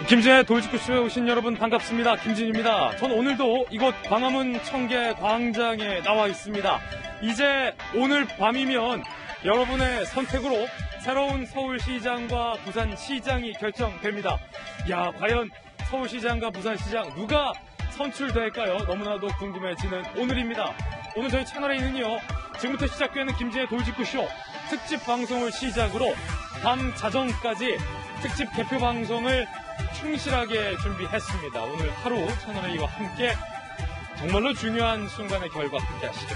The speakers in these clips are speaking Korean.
김진의 돌직구쇼에 오신 여러분 반갑습니다. 김진입니다. 전 오늘도 이곳 광화문 청계 광장에 나와 있습니다. 이제 오늘 밤이면 여러분의 선택으로 새로운 서울시장과 부산시장이 결정됩니다. 야, 과연 서울시장과 부산시장 누가 선출될까요? 너무나도 궁금해지는 오늘입니다. 오늘 저희 채널에는요, 지금부터 시작되는 김진의 돌직구쇼 특집 방송을 시작으로 밤 자정까지 특집 개표 방송을 충실하게 준비했습니다. 오늘 하루 채널A와 함께 정말로 중요한 순간의 결과 함께 하시죠.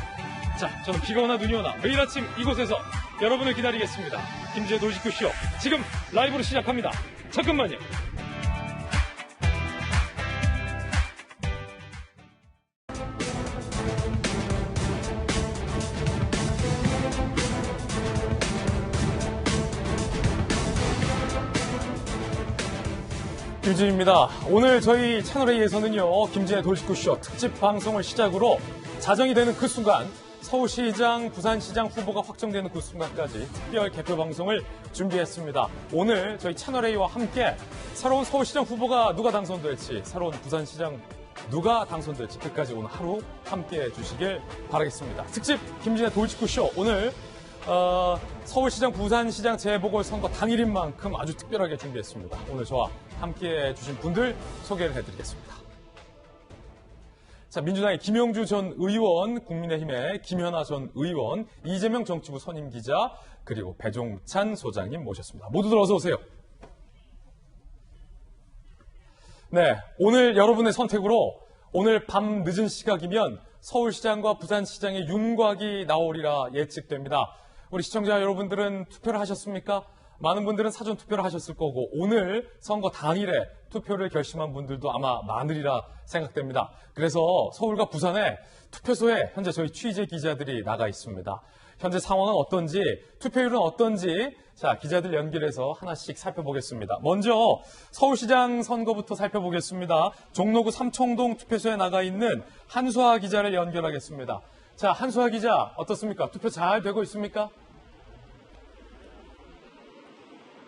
자, 저는 비가 오나 눈이 오나 매일 아침 이곳에서 여러분을 기다리겠습니다. 김진의 돌직구쇼 지금 라이브로 시작합니다. 잠깐만요. 김진입니다. 오늘 저희 채널A에서는요, 김진의 돌직구쇼 특집 방송을 시작으로 자정이 되는 그 순간, 서울시장, 부산시장 후보가 확정되는 그 순간까지 특별 개표 방송을 준비했습니다. 오늘 저희 채널A와 함께 새로운 서울시장 후보가 누가 당선될지, 새로운 부산시장 누가 당선될지 끝까지 오늘 하루 함께 해주시길 바라겠습니다. 특집 김진의 돌직구쇼 오늘 서울시장, 부산시장 재보궐선거 당일인 만큼 아주 특별하게 준비했습니다. 오늘 저와 함께 해주신 분들 소개를 해드리겠습니다. 자, 민주당의 김영주 전 의원, 국민의힘의 김현아 전 의원, 이재명 정치부 선임 기자, 그리고 배종찬 소장님 모셨습니다. 모두들 어서 오세요. 네, 오늘 여러분의 선택으로 오늘 밤 늦은 시각이면 서울시장과 부산시장의 윤곽이 나오리라 예측됩니다. 우리 시청자 여러분들은 투표를 하셨습니까? 많은 분들은 사전 투표를 하셨을 거고 오늘 선거 당일에 투표를 결심한 분들도 아마 많으리라 생각됩니다. 그래서 서울과 부산에 투표소에 현재 저희 취재 기자들이 나가 있습니다. 현재 상황은 어떤지, 투표율은 어떤지, 자, 기자들 연결해서 하나씩 살펴보겠습니다. 먼저 서울시장 선거부터 살펴보겠습니다. 종로구 삼청동 투표소에 나가 있는 한수아 기자를 연결하겠습니다. 자, 한수아 기자, 어떻습니까? 투표 잘 되고 있습니까?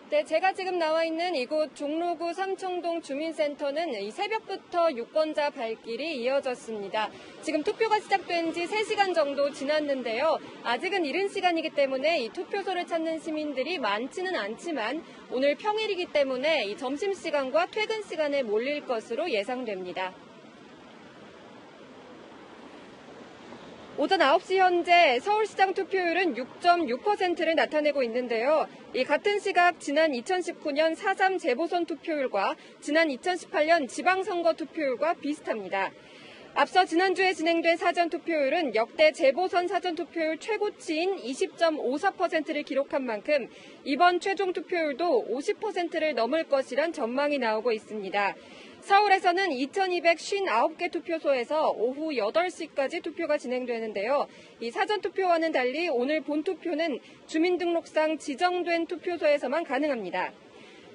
네, 제가 지금 나와 있는 이곳 종로구 삼청동 주민센터는 이 새벽부터 유권자 발길이 이어졌습니다. 지금 투표가 시작된 지 3시간 정도 지났는데요. 아직은 이른 시간이기 때문에 이 투표소를 찾는 시민들이 많지는 않지만 오늘 평일이기 때문에 이 점심시간과 퇴근 시간에 몰릴 것으로 예상됩니다. 오전 9시 현재 서울시장 투표율은 6.6%를 나타내고 있는데요. 이 같은 시각 지난 2019년 4.3 재보선 투표율과 지난 2018년 지방선거 투표율과 비슷합니다. 앞서 지난주에 진행된 사전투표율은 역대 재보선 사전투표율 최고치인 20.54%를 기록한 만큼 이번 최종 투표율도 50%를 넘을 것이란 전망이 나오고 있습니다. 서울에서는 2259개 투표소에서 오후 8시까지 투표가 진행되는데요. 이 사전투표와는 달리 오늘 본투표는 주민등록상 지정된 투표소에서만 가능합니다.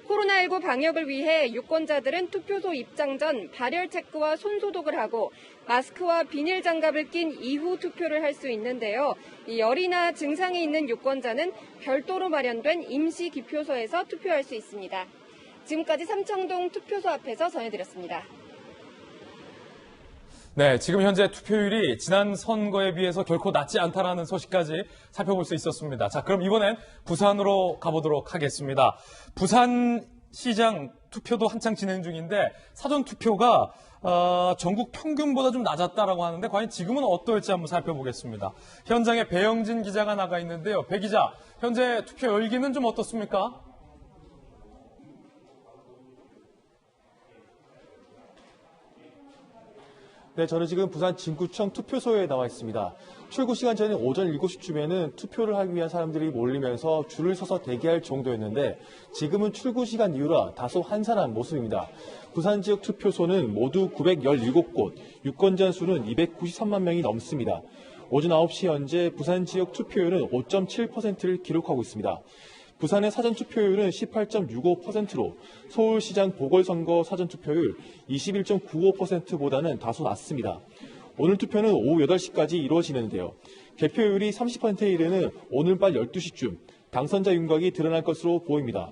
코로나19 방역을 위해 유권자들은 투표소 입장 전 발열 체크와 손소독을 하고 마스크와 비닐 장갑을 낀 이후 투표를 할 수 있는데요. 이 열이나 증상이 있는 유권자는 별도로 마련된 임시 기표소에서 투표할 수 있습니다. 지금까지 삼청동 투표소 앞에서 전해드렸습니다. 네, 지금 현재 투표율이 지난 선거에 비해서 결코 낮지 않다라는 소식까지 살펴볼 수 있었습니다. 자, 그럼 이번엔 부산으로 가보도록 하겠습니다. 부산시장 투표도 한창 진행 중인데 사전 투표가 전국 평균보다 좀 낮았다라고 하는데 과연 지금은 어떨지 한번 살펴보겠습니다. 현장에 배영진 기자가 나가 있는데요. 배 기자, 현재 투표 열기는 좀 어떻습니까? 네, 저는 지금 부산 진구청 투표소에 나와 있습니다. 출구 시간 전인 오전 7시쯤에는 투표를 하기 위한 사람들이 몰리면서 줄을 서서 대기할 정도였는데 지금은 출구 시간 이후라 다소 한산한 모습입니다. 부산 지역 투표소는 모두 917곳, 유권자 수는 293만 명이 넘습니다. 오전 9시 현재 부산 지역 투표율은 5.7%를 기록하고 있습니다. 부산의 사전투표율은 18.65%로 서울시장 보궐선거 사전투표율 21.95%보다는 다소 낮습니다. 오늘 투표는 오후 8시까지 이루어지는데요. 개표율이 30%에 이르는 오늘 밤 12시쯤 당선자 윤곽이 드러날 것으로 보입니다.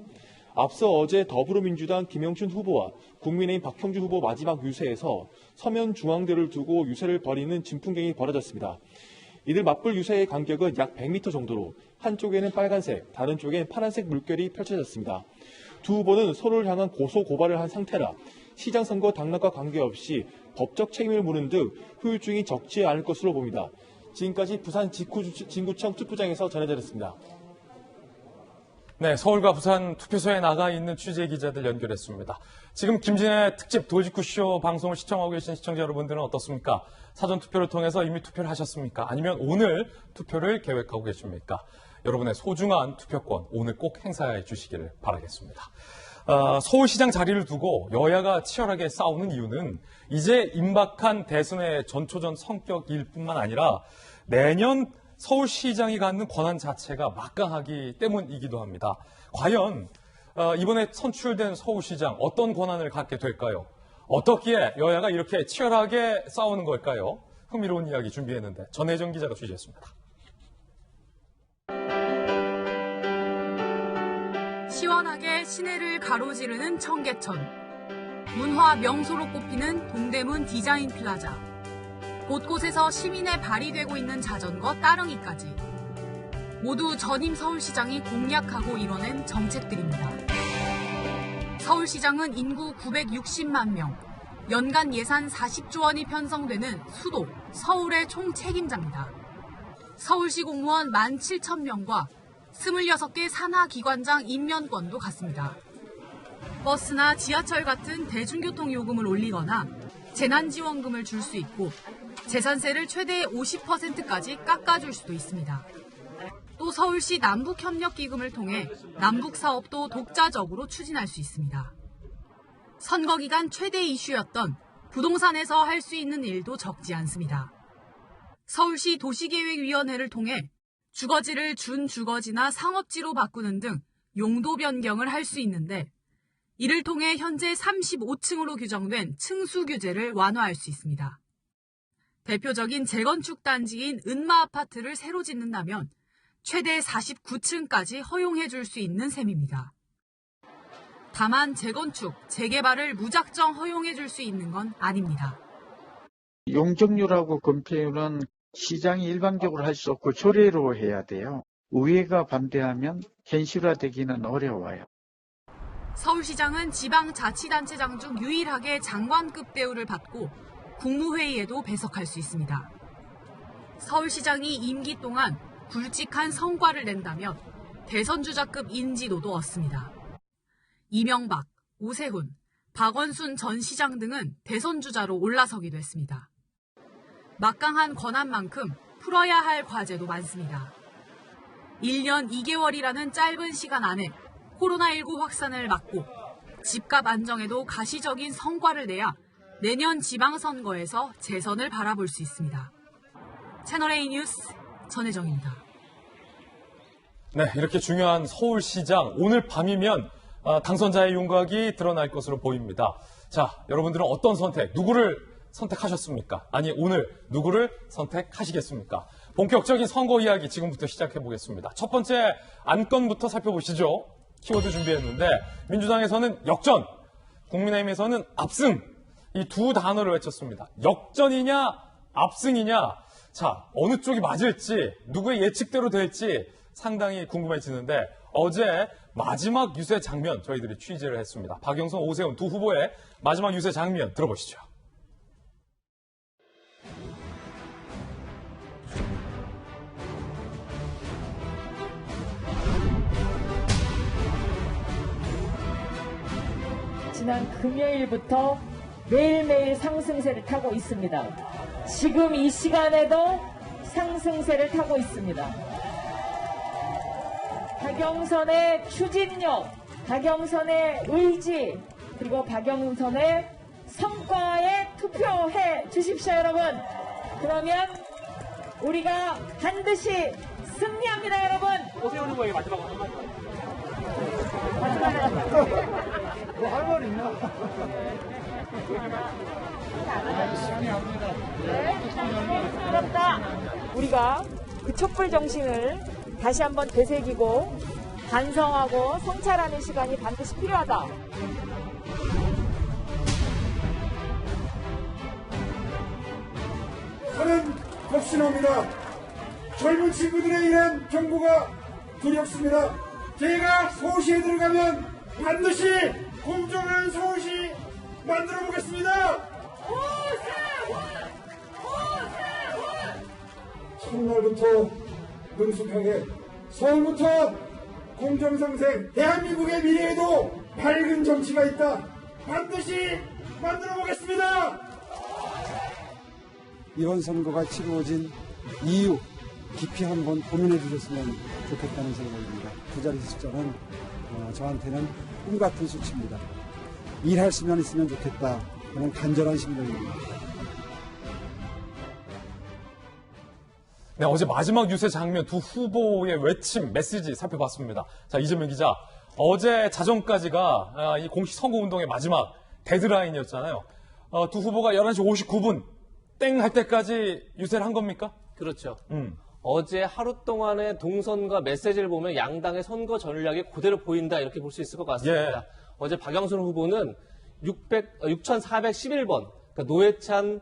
앞서 어제 더불어민주당 김영춘 후보와 국민의힘 박형주 후보 마지막 유세에서 서면 중앙대를 두고 유세를 벌이는 진풍경이 벌어졌습니다. 이들 맞불 유세의 간격은 약 100m 정도로 한쪽에는 빨간색, 다른 쪽엔 파란색 물결이 펼쳐졌습니다. 두 후보는 서로를 향한 고소 고발을 한 상태라 시장 선거 당락과 관계없이 법적 책임을 물은 등 후유증이 적지 않을 것으로 봅니다. 지금까지 부산 진구청 투표장에서 전해드렸습니다. 네, 서울과 부산 투표소에 나가 있는 취재 기자들 연결했습니다. 지금 김진애 특집 돌직구쇼 방송을 시청하고 계신 시청자 여러분들은 어떻습니까? 사전투표를 통해서 이미 투표를 하셨습니까? 아니면 오늘 투표를 계획하고 계십니까? 여러분의 소중한 투표권 오늘 꼭 행사해 주시기를 바라겠습니다. 서울시장 자리를 두고 여야가 치열하게 싸우는 이유는 이제 임박한 대선의 전초전 성격일 뿐만 아니라 내년 서울시장이 갖는 권한 자체가 막강하기 때문이기도 합니다. 과연 이번에 선출된 서울시장 어떤 권한을 갖게 될까요? 어떻기에 여야가 이렇게 치열하게 싸우는 걸까요? 흥미로운 이야기 준비했는데 전혜정 기자가 취재했습니다. 시원하게 시내를 가로지르는 청계천, 문화 명소로 꼽히는 동대문 디자인 플라자, 곳곳에서 시민의 발이 되고 있는 자전거 따릉이까지 모두 전임 서울시장이 공약하고 이뤄낸 정책들입니다. 서울시장은 인구 960만 명, 연간 예산 40조 원이 편성되는 수도, 서울의 총책임자입니다. 서울시 공무원 17,000명과 26개 산하기관장 임면권도 갖습니다. 버스나 지하철 같은 대중교통 요금을 올리거나 재난지원금을 줄 수 있고 재산세를 최대 50%까지 깎아줄 수도 있습니다. 또 서울시 남북협력기금을 통해 남북사업도 독자적으로 추진할 수 있습니다. 선거 기간 최대 이슈였던 부동산에서 할 수 있는 일도 적지 않습니다. 서울시 도시계획위원회를 통해 주거지를 준주거지나 상업지로 바꾸는 등 용도 변경을 할 수 있는데 이를 통해 현재 35층으로 규정된 층수 규제를 완화할 수 있습니다. 대표적인 재건축 단지인 은마아파트를 새로 짓는다면 최대 49층까지 허용해 줄 수 있는 셈입니다. 다만 재건축, 재개발을 무작정 허용해 줄 수 있는 건 아닙니다. 용적률하고 건폐율은 시장이 일방적으로 할 수 없고 조례로 해야 돼요. 의회가 반대하면 현실화되기는 어려워요. 서울시장은 지방자치단체장 중 유일하게 장관급 대우를 받고 국무회의에도 배석할 수 있습니다. 서울시장이 임기 동안 굵직한 성과를 낸다면 대선주자급 인지도도 얻습니다. 이명박, 오세훈, 박원순 전 시장 등은 대선주자로 올라서기도 했습니다. 막강한 권한만큼 풀어야 할 과제도 많습니다. 1년 2개월이라는 짧은 시간 안에 코로나19 확산을 막고 집값 안정에도 가시적인 성과를 내야 내년 지방선거에서 재선을 바라볼 수 있습니다. 채널A 뉴스 전혜정입니다. 네, 이렇게 중요한 서울시장 오늘 밤이면 당선자의 윤곽이 드러날 것으로 보입니다. 자, 여러분들은 어떤 선택, 누구를 선택하셨습니까? 아니, 오늘 누구를 선택하시겠습니까? 본격적인 선거 이야기 지금부터 시작해 보겠습니다. 첫 번째 안건부터 살펴보시죠. 키워드 준비했는데 민주당에서는 역전, 국민의힘에서는 압승, 이 두 단어를 외쳤습니다. 역전이냐 압승이냐, 자, 어느 쪽이 맞을지 누구의 예측대로 될지 상당히 궁금해지는데 어제 마지막 유세 장면 저희들이 취재를 했습니다. 박영선, 오세훈 두 후보의 마지막 유세 장면 들어보시죠. 지난 금요일부터 매일매일 상승세를 타고 있습니다. 지금 이 시간에도 상승세를 타고 있습니다. 박영선의 추진력, 박영선의 의지, 그리고 박영선의 성과에 투표해 주십시오, 여러분. 그러면 우리가 반드시 승리합니다, 여러분. 오세훈 후보의 마지막 한마디. 할 말 있나? 부럽다. 우리가 그 촛불 정신을 다시 한번 되새기고 반성하고 성찰하는 시간이 반드시 필요하다. 저는 확신합니다. 젊은 친구들의 이런 정보가 두렵습니다. 제가 서울시에 들어가면 반드시 공정한 서울시 만들어 보겠습니다. 첫날부터 능숙하게 서울부터 공정성생 대한민국의 미래에도 밝은 정치가 있다. 반드시 만들어 보겠습니다. 이번 선거가 치루어진 이유 깊이 한번 고민해 주셨으면 좋겠다는 생각입니다. 그 자리 숫자는 저한테는 꿈 같은 수치입니다. 일할 수만 있으면 좋겠다 하는 간절한 심정입니다. 네, 어제 마지막 유세 장면 두 후보의 외침, 메시지 살펴봤습니다. 자, 이재명 기자. 어제 자정까지가 이 공식 선거운동의 마지막 데드라인이었잖아요. 두 후보가 11시 59분 땡 할 때까지 유세를 한 겁니까? 그렇죠. 어제 하루 동안의 동선과 메시지를 보면 양당의 선거 전략이 그대로 보인다 이렇게 볼 수 있을 것 같습니다. 예. 어제 박영선 후보는 6,411번, 그러니까 노회찬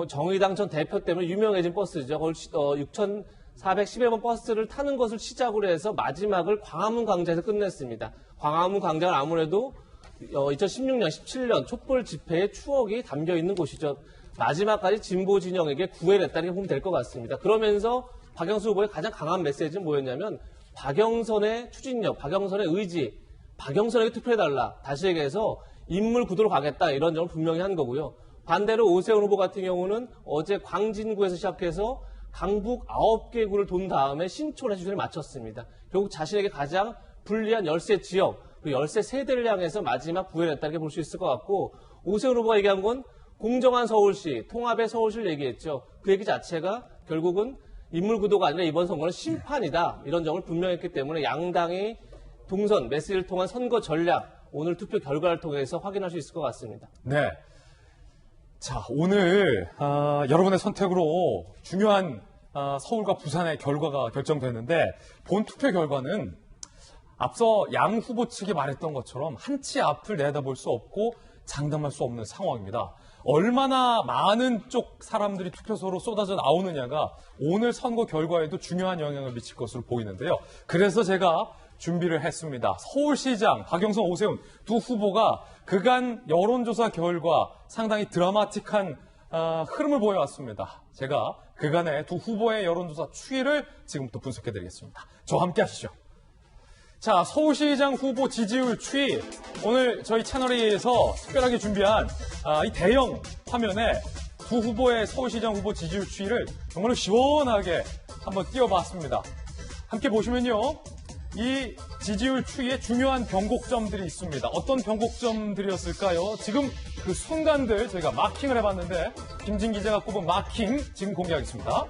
정의당 전 대표 때문에 유명해진 버스죠. 6,411번 버스를 타는 것을 시작으로 해서 마지막을 광화문 광장에서 끝냈습니다. 광화문 광장은 아무래도 2016년, 17년 촛불 집회의 추억이 담겨 있는 곳이죠. 마지막까지 진보 진영에게 구애했다는 게 보면 될 것 같습니다. 그러면서 박영수 후보의 가장 강한 메시지는 뭐였냐면 박영선의 추진력, 박영선의 의지, 박영선에게 투표해달라. 다시 얘기해서 인물 구도로 가겠다 이런 점을 분명히 한 거고요. 반대로 오세훈 후보 같은 경우는 어제 광진구에서 시작해서 강북 9개 구를 돈 다음에 신촌 해수전에 마쳤습니다. 결국 자신에게 가장 불리한 열세 지역, 그 열세 세대를 향해서 마지막 구애를 했다는 게 볼 수 있을 것 같고 오세훈 후보가 얘기한 건 공정한 서울시, 통합의 서울시를 얘기했죠. 그 얘기 자체가 결국은 인물 구도가 아니라 이번 선거는 심판이다. 이런 점을 분명히 했기 때문에 양당이 동선, 메시지를 통한 선거 전략, 오늘 투표 결과를 통해서 확인할 수 있을 것 같습니다. 네. 자, 오늘 여러분의 선택으로 중요한 서울과 부산의 결과가 결정됐는데 본 투표 결과는 앞서 양 후보 측이 말했던 것처럼 한 치 앞을 내다볼 수 없고 장담할 수 없는 상황입니다. 얼마나 많은 쪽 사람들이 투표소로 쏟아져 나오느냐가 오늘 선거 결과에도 중요한 영향을 미칠 것으로 보이는데요. 그래서 제가 준비를 했습니다. 서울시장 박영선, 오세훈 두 후보가 그간 여론조사 결과 상당히 드라마틱한 흐름을 보여왔습니다. 제가 그간의 두 후보의 여론조사 추이를 지금부터 분석해드리겠습니다. 저와 함께 하시죠. 자, 서울시장 후보 지지율 추이. 오늘 저희 채널에서 특별하게 준비한 이 대형 화면에 두 후보의 서울시장 후보 지지율 추이를 정말로 시원하게 한번 띄워봤습니다. 함께 보시면요. 이 지지율 추이에 중요한 변곡점들이 있습니다. 어떤 변곡점들이었을까요? 지금 그 순간들 저희가 마킹을 해봤는데 김진 기자가 꼽은 마킹 지금 공개하겠습니다.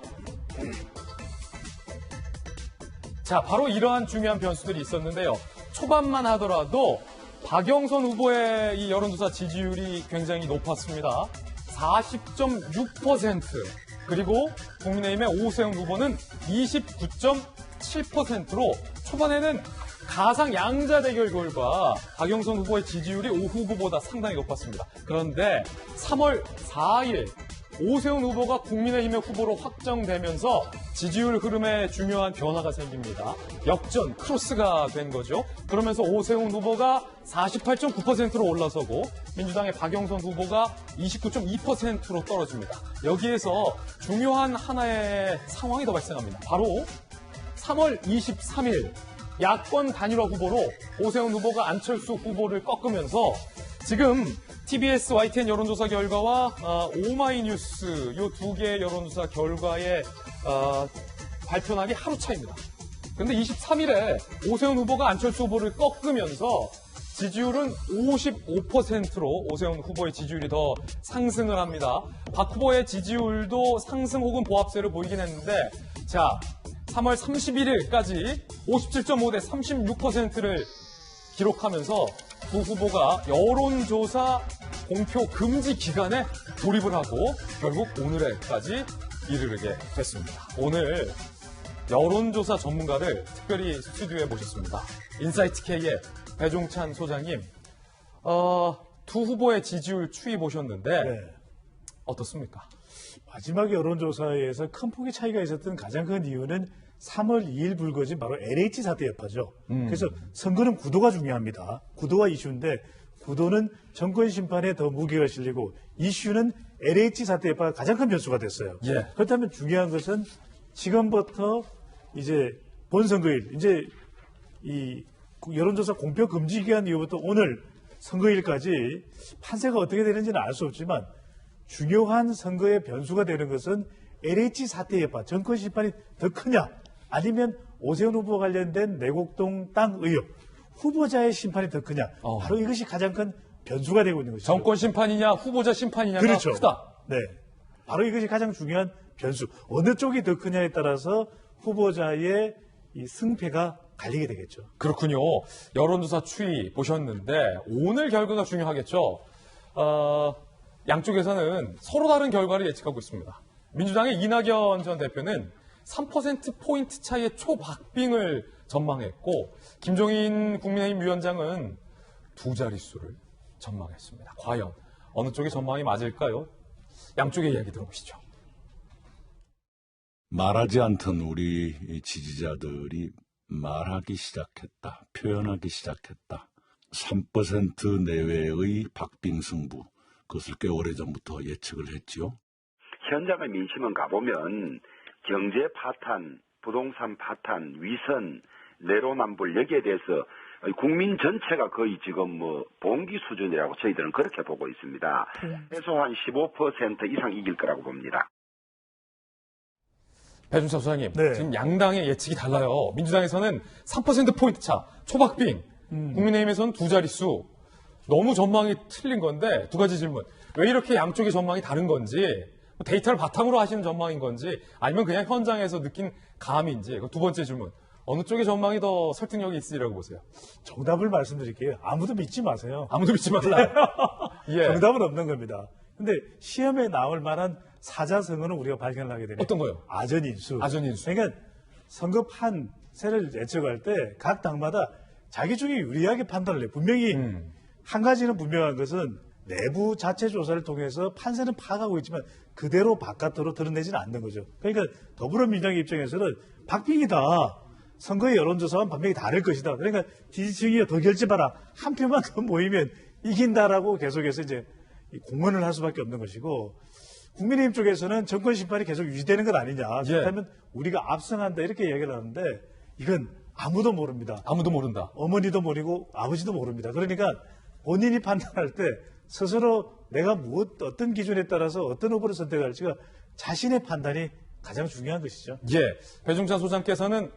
자, 바로 이러한 중요한 변수들이 있었는데요. 초반만 하더라도 박영선 후보의 이 여론조사 지지율이 굉장히 높았습니다. 40.6%. 그리고 국민의힘의 오세훈 후보는 29.7%로 초반에는 가상 양자 대결 결과 박영선 후보의 지지율이 오 후보보다 상당히 높았습니다. 그런데 3월 4일 오세훈 후보가 국민의힘의 후보로 확정되면서 지지율 흐름에 중요한 변화가 생깁니다. 역전, 크로스가 된 거죠. 그러면서 오세훈 후보가 48.9%로 올라서고 민주당의 박영선 후보가 29.2%로 떨어집니다. 여기에서 중요한 하나의 상황이 더 발생합니다. 바로 3월 23일 야권 단일화 후보로 오세훈 후보가 안철수 후보를 꺾으면서 지금 TBS YTN 여론조사 결과와 오마이뉴스 이 두 개의 여론조사 결과의 발표나기 하루 차입니다. 그런데 23일에 오세훈 후보가 안철수 후보를 꺾으면서 지지율은 55%로 오세훈 후보의 지지율이 더 상승을 합니다. 박 후보의 지지율도 상승 혹은 보합세를 보이긴 했는데 자, 3월 31일까지 57.5 대 36%를 기록하면서 두 후보가 여론조사 공표 금지 기간에 돌입을 하고 결국 오늘에까지 이르게 됐습니다. 오늘 여론조사 전문가를 특별히 스튜디오에 모셨습니다. 인사이트K의 배종찬 소장님, 두 후보의 지지율 추이 보셨는데 네. 어떻습니까? 마지막 여론조사에서 큰 폭의 차이가 있었던 가장 큰 이유는 3월 2일 불거진 바로 LH 사태 여파죠. 그래서 선거는 구도가 중요합니다. 구도와 이슈인데 구도는 정권 심판에 더 무게가 실리고 이슈는 LH 사태 여파가 가장 큰 변수가 됐어요. 예. 그렇다면 중요한 것은 지금부터 이제 본선거일, 이제 이 여론조사 공표 금지 기간 이후부터 오늘 선거일까지 판세가 어떻게 되는지는 알 수 없지만 중요한 선거의 변수가 되는 것은 LH 사태 여파, 정권 심판이 더 크냐, 아니면 오세훈 후보 관련된 내곡동 땅 의혹, 후보자의 심판이 더 크냐, 바로 이것이 가장 큰 변수가 되고 있는 것이죠. 정권 심판이냐 후보자 심판이냐가 그렇죠. 크다. 네, 바로 이것이 가장 중요한 변수. 어느 쪽이 더 크냐에 따라서 후보자의 이 승패가 갈리게 되겠죠. 그렇군요. 여론조사 추이 보셨는데 오늘 결과가 중요하겠죠. 양쪽에서는 서로 다른 결과를 예측하고 있습니다. 민주당의 이낙연 전 대표는 3%포인트 차이의 초박빙을 전망했고 김종인 국민의힘 위원장은 두 자릿수를 전망했습니다. 과연 어느 쪽의 전망이 맞을까요? 양쪽의 이야기 들어보시죠. 말하지 않던 우리 지지자들이 말하기 시작했다. 표현하기 시작했다. 3% 내외의 박빙 승부. 그것을 꽤 오래전부터 예측을 했지요. 현장의 민심은 가보면 경제 파탄, 부동산 파탄, 위선, 내로남불 여기에 대해서 국민 전체가 거의 지금 봉기 수준이라고 저희들은 그렇게 보고 있습니다. 최소한 15% 이상 이길 거라고 봅니다. 배준찬 소장님, 네. 지금 양당의 예측이 달라요. 민주당에서는 3%포인트 차, 초박빙. 국민의힘에서는 두 자릿수. 너무 전망이 틀린 건데 두 가지 질문. 왜 이렇게 양쪽의 전망이 다른 건지, 데이터를 바탕으로 하시는 전망인 건지, 아니면 그냥 현장에서 느낀 감인지. 두 번째 질문. 어느 쪽의 전망이 더 설득력이 있으리라고 보세요? 정답을 말씀드릴게요. 아무도 믿지 마세요. 아무도 믿지 말라. 예. 정답은 없는 겁니다. 근데 시험에 나올 만한 사자성어는 우리가 발견을 하게 되네요. 어떤 거요? 아전인수. 아전인수. 그러니까 선거 판세를 예측할 때 각 당마다 자기 쪽에 유리하게 판단을 해요. 분명히 한 가지는 분명한 것은 내부 자체 조사를 통해서 판세는 파악하고 있지만 그대로 바깥으로 드러내지는 않는 거죠. 그러니까 더불어민주당의 입장에서는 박빙이다. 선거의 여론조사와는 분명히 다를 것이다. 그러니까 지지층이 더 결집하라. 한 표만 더 모이면 이긴다라고 계속해서 이제 공언을 할 수밖에 없는 것이고, 국민의힘 쪽에서는 정권 심판이 계속 유지되는 것 아니냐. 그렇다면 우리가 압승한다 이렇게 얘기를 하는데 이건 아무도 모릅니다. 아무도 모른다. 어머니도 모르고 아버지도 모릅니다. 그러니까 본인이 판단할 때 스스로 내가 어떤 기준에 따라서 어떤 후보를 선택할지가 자신의 판단이 가장 중요한 것이죠. 예. 배종찬 소장께서는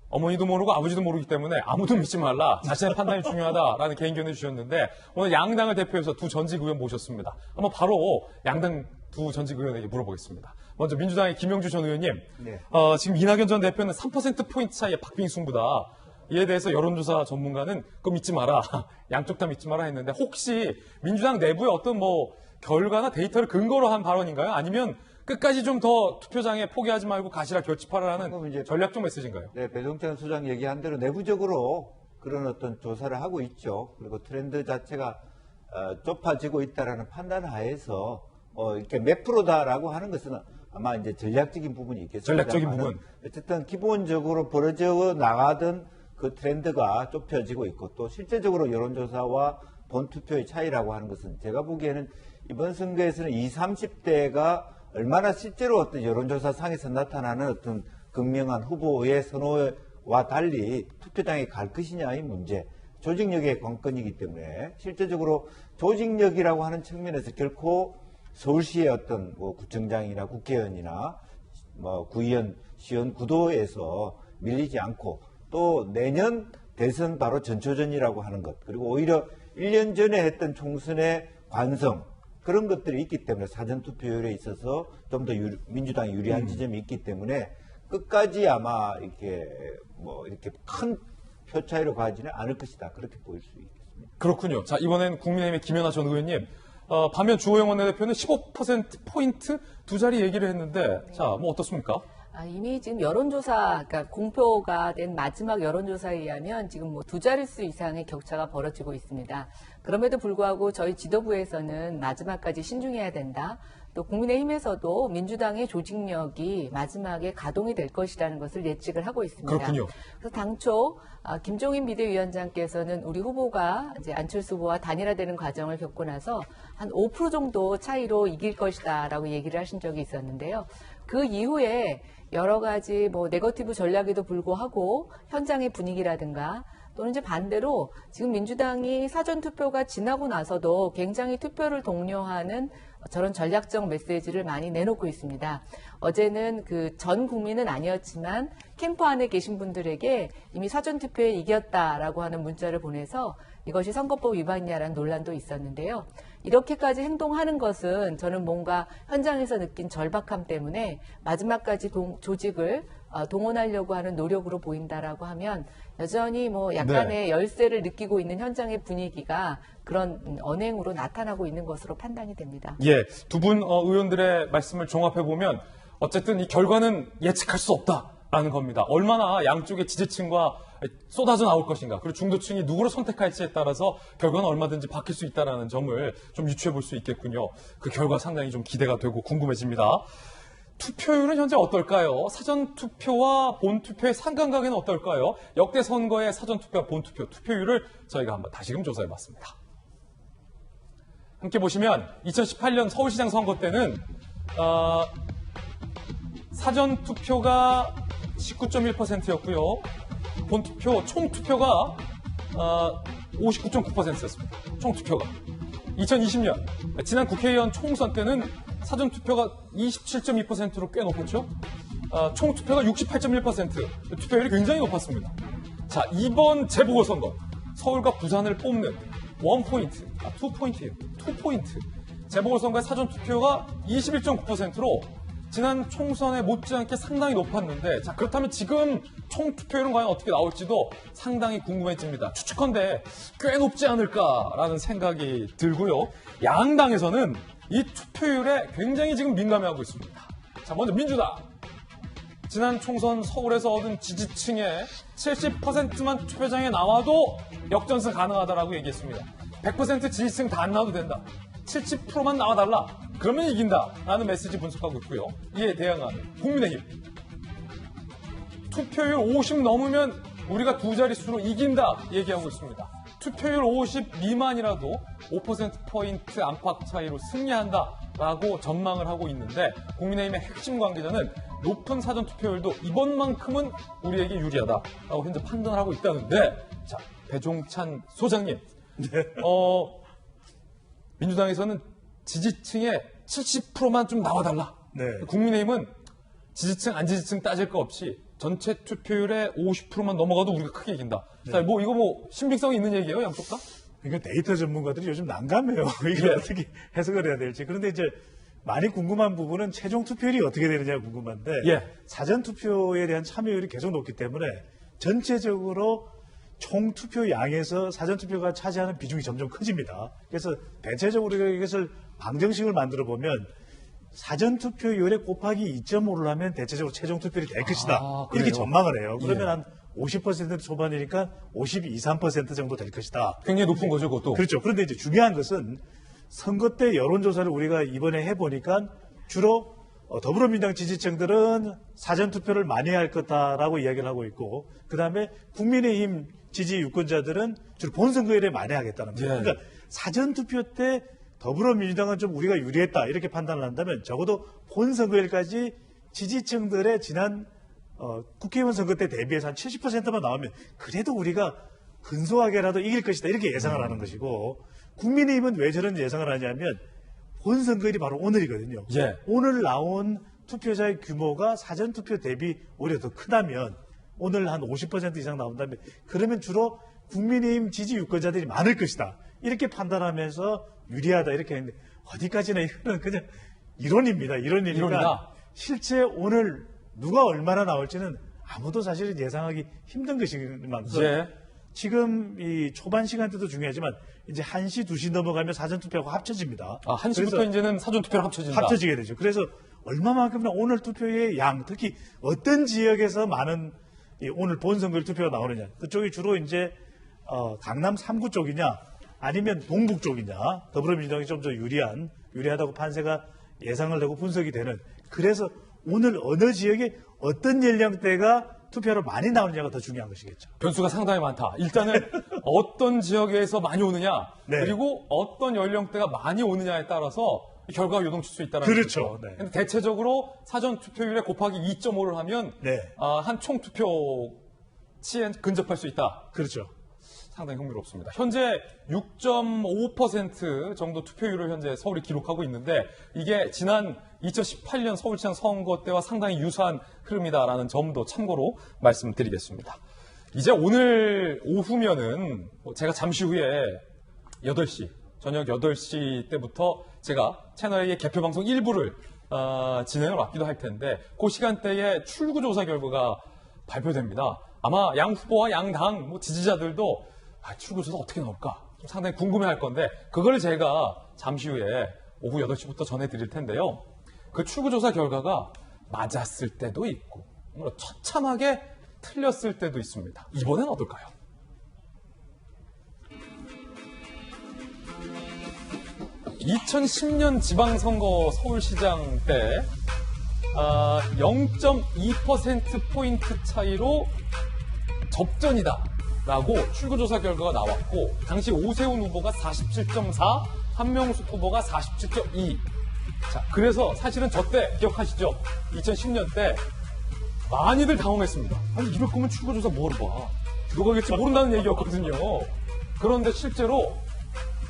어머니도 모르고 아버지도 모르기 때문에 아무도 믿지 말라. 자신의 판단이 중요하다라는 개인견을 주셨는데 오늘 양당을 대표해서 두 전직 의원 모셨습니다. 한번 바로 양당 두 전직 의원에게 물어보겠습니다. 먼저 민주당의 김영주 전 의원님. 네. 지금 이낙연 전 대표는 3%포인트 차이의 박빙 승부다. 이에 대해서 여론조사 전문가는 그거 믿지 마라. 양쪽 다 믿지 마라 했는데 혹시 민주당 내부의 어떤 결과나 데이터를 근거로 한 발언인가요? 아니면 끝까지 좀 더 투표장에 포기하지 말고 가시라 결집하라는 전략적 메시지인가요? 네, 배종찬 소장 얘기한 대로 내부적으로 그런 어떤 조사를 하고 있죠. 그리고 트렌드 자체가 좁아지고 있다라는 판단 하에서 이렇게 몇 프로다라고 하는 것은 아마 이제 전략적인 부분이 있겠습니다. 전략적인 부분. 어쨌든 기본적으로 벌어져 나가던 그 트렌드가 좁혀지고 있고 또 실제적으로 여론조사와 본투표의 차이라고 하는 것은 제가 보기에는 이번 선거에서는 20, 30대가 얼마나 실제로 어떤 여론조사 상에서 나타나는 어떤 극명한 후보의 선호와 달리 투표장에 갈 것이냐의 문제, 조직력의 관건이기 때문에 실제적으로 조직력이라고 하는 측면에서 결코 서울시의 어떤 구청장이나 국회의원이나 구의원, 시의원 구도에서 밀리지 않고 또 내년 대선 바로 전초전이라고 하는 것, 그리고 오히려 1년 전에 했던 총선의 관성, 그런 것들이 있기 때문에 사전투표율에 있어서 좀 더 민주당이 유리한 지점이 있기 때문에 끝까지 아마 이렇게 큰 표 차이로 가지는 않을 것이다. 그렇게 보일 수 있겠습니다. 그렇군요. 자, 이번엔 국민의힘의 김연아 전 의원님. 반면 주호영 원내대표는 15%포인트 두 자리 얘기를 했는데, 자, 어떻습니까? 이미 지금 여론조사, 그러니까 공표가 된 마지막 여론조사에 의하면 지금 뭐 2자릿수 이상의 격차가 벌어지고 있습니다. 그럼에도 불구하고 저희 지도부에서는 마지막까지 신중해야 된다. 또 국민의힘에서도 민주당의 조직력이 마지막에 가동이 될 것이라는 것을 예측을 하고 있습니다. 그렇군요. 그래서 당초 김종인 비대위원장께서는 우리 후보가 이제 안철수 후보와 단일화되는 과정을 겪고 나서 한 5% 정도 차이로 이길 것이다라고 얘기를 하신 적이 있었는데요. 그 이후에 여러 가지 뭐 네거티브 전략에도 불구하고 현장의 분위기라든가 또는 이제 반대로 지금 민주당이 사전투표가 지나고 나서도 굉장히 투표를 독려하는 저런 전략적 메시지를 많이 내놓고 있습니다. 어제는 그 전 국민은 아니었지만 캠프 안에 계신 분들에게 이미 사전투표에 이겼다라고 하는 문자를 보내서 이것이 선거법 위반이냐라는 논란도 있었는데요. 이렇게까지 행동하는 것은 저는 뭔가 현장에서 느낀 절박함 때문에 마지막까지 조직을 동원하려고 하는 노력으로 보인다라고 하면 여전히 뭐 약간의 열세를 느끼고 있는 현장의 분위기가 그런 언행으로 나타나고 있는 것으로 판단이 됩니다. 예, 두 분 의원들의 말씀을 종합해보면 어쨌든 이 결과는 예측할 수 없다라는 겁니다. 얼마나 양쪽의 지지층과 쏟아져 나올 것인가, 그리고 중도층이 누구를 선택할지에 따라서 결과는 얼마든지 바뀔 수 있다는 점을 좀 유추해 볼 수 있겠군요. 그 결과 상당히 좀 기대가 되고 궁금해집니다. 투표율은 현재 어떨까요? 사전투표와 본투표의 상관관계는 어떨까요? 역대 선거의 사전투표와 본투표, 투표율을 저희가 한번 다시금 조사해봤습니다. 함께 보시면 2018년 서울시장 선거 때는 사전투표가 19.1%였고요. 본투표, 총투표가 59.9%였습니다. 총투표가. 2020년 지난 국회의원 총선 때는 사전투표가 27.2%로 꽤 높았죠. 총투표가 68.1%, 투표율이 굉장히 높았습니다. 자, 이번 재보궐선거 서울과 부산을 뽑는 원포인트, 2포인트예요. 2포인트. 재보궐선거의 사전투표가 21.9%로 지난 총선에 못지않게 상당히 높았는데, 자, 그렇다면 지금 총투표율은 과연 어떻게 나올지도 상당히 궁금해집니다. 추측컨대 꽤 높지 않을까라는 생각이 들고요. 양당에서는 이 투표율에 굉장히 지금 민감해하고 있습니다. 자, 먼저 민주당. 지난 총선 서울에서 얻은 지지층의 70%만 투표장에 나와도 역전승 가능하다라고 얘기했습니다. 100% 지지층 다 안 나와도 된다. 70%만 나와달라. 그러면 이긴다라는 메시지 분석하고 있고요. 이에 대응하는 국민의힘. 투표율 50 넘으면 우리가 2자릿수로 이긴다 얘기하고 있습니다. 투표율 50 미만이라도 5%포인트 안팎 차이로 승리한다라고 전망을 하고 있는데, 국민의힘의 핵심 관계자는 높은 사전투표율도 이번만큼은 우리에게 유리하다라고 현재 판단을 하고 있다는데, 자, 배종찬 소장님. 민주당에서는 지지층의 70%만 좀 나와달라. 국민의힘은 지지층, 안 지지층 따질 거 없이 전체 투표율의 50%만 넘어가도 우리가 크게 이긴다. 자, 이거 신빙성이 있는 얘기예요, 양쪽 다? 그러니까 데이터 전문가들이 요즘 난감해요. 이걸 어떻게 해석을 해야 될지. 그런데 이제 많이 궁금한 부분은 최종 투표율이 어떻게 되느냐가 궁금한데, 사전 투표에 대한 참여율이 계속 높기 때문에 전체적으로 총 투표 양에서 사전 투표가 차지하는 비중이 점점 커집니다. 그래서 대체적으로 이것을 방정식을 만들어 보면 사전 투표율에 곱하기 2.5를 하면 대체적으로 최종 투표율이 될 것이다. 이렇게 전망을 해요. 그러면 한 50% 초반이니까 52, 3% 정도 될 것이다. 굉장히 높은 거죠, 그것도. 그렇죠. 그런데 이제 중요한 것은 선거 때 여론조사를 우리가 이번에 해보니까 주로 더불어민주당 지지층들은 사전투표를 많이 할 거다라고 이야기를 하고 있고, 그 다음에 국민의힘 지지 유권자들은 주로 본선거일에 많이 하겠다는 거예요. 그러니까 사전투표 때 더불어민주당은 좀 우리가 유리했다 이렇게 판단을 한다면 적어도 본선거일까지 지지층들의 지난 국회의원 선거 때 대비해서 한 70%만 나오면 그래도 우리가 근소하게라도 이길 것이다 이렇게 예상을 하는 것이고, 국민의힘은 왜 저런 예상을 하냐면 본선거일이 바로 오늘이거든요. 오늘 나온 투표자의 규모가 사전투표 대비 오히려 더 크다면, 오늘 한 50% 이상 나온다면 그러면 주로 국민의힘 지지 유권자들이 많을 것이다 이렇게 판단하면서 유리하다 이렇게 했는데, 어디까지나 이거는 그냥 이론입니다. 이론이니까 실제 오늘 누가 얼마나 나올지는 아무도 사실은 예상하기 힘든 것인 만큼 지금 이 초반 시간대도 중요하지만 이제 1시, 2시 넘어가면 사전투표하고 합쳐집니다. 1시부터 이제는 사전투표랑 합쳐진다. 합쳐지게 되죠. 그래서 얼마만큼이나 오늘 투표의 양, 특히 어떤 지역에서 많은 오늘 본선거일 투표가 나오느냐. 그쪽이 주로 이제 강남 3구 쪽이냐 아니면 동북 쪽이냐. 더불어민주당이 좀 더 유리하다고 판세가 예상을 되고 분석이 되는. 그래서 오늘 어느 지역에 어떤 연령대가 투표로 많이 나오느냐가 더 중요한 것이겠죠. 변수가 상당히 많다. 일단은 어떤 지역에서 많이 오느냐, 네. 그리고 어떤 연령대가 많이 오느냐에 따라서 결과가 요동칠 수 있다는 그렇죠. 거죠. 네. 근데 대체적으로 사전 투표율에 곱하기 2.5를 하면 네. 한 총 투표치에 근접할 수 있다. 그렇죠. 상당히 흥미롭습니다. 현재 6.5% 정도 투표율을 현재 서울이 기록하고 있는데 이게 지난 2018년 서울시장 선거 때와 상당히 유사한 흐름이다라는 점도 참고로 말씀드리겠습니다. 이제 오늘 오후면은 제가 잠시 후에 8시, 저녁 8시 때부터 제가 채널의 개표방송 일부를 진행을 맡기도 할 텐데 그 시간대에 출구조사 결과가 발표됩니다. 아마 양 후보와 양 당 지지자들도 출구조사 어떻게 나올까 좀 상당히 궁금해할 건데 그걸 제가 잠시 후에 오후 8시부터 전해드릴 텐데요. 그 출구조사 결과가 맞았을 때도 있고 처참하게 틀렸을 때도 있습니다. 이번엔 어떨까요? (2010년) 지방선거 서울시장 때 0.2%포인트 차이로 접전이다 라고 출구조사 결과가 나왔고 당시 오세훈 후보가 47.4, 한명숙 후보가 47.2. 자, 그래서 사실은 저 때 기억하시죠? 2010년 때 많이들 당황했습니다. 아니 이럴 거면 출구조사 뭐하러 봐. 누가 겠지 모른다는 얘기였거든요. 그런데 실제로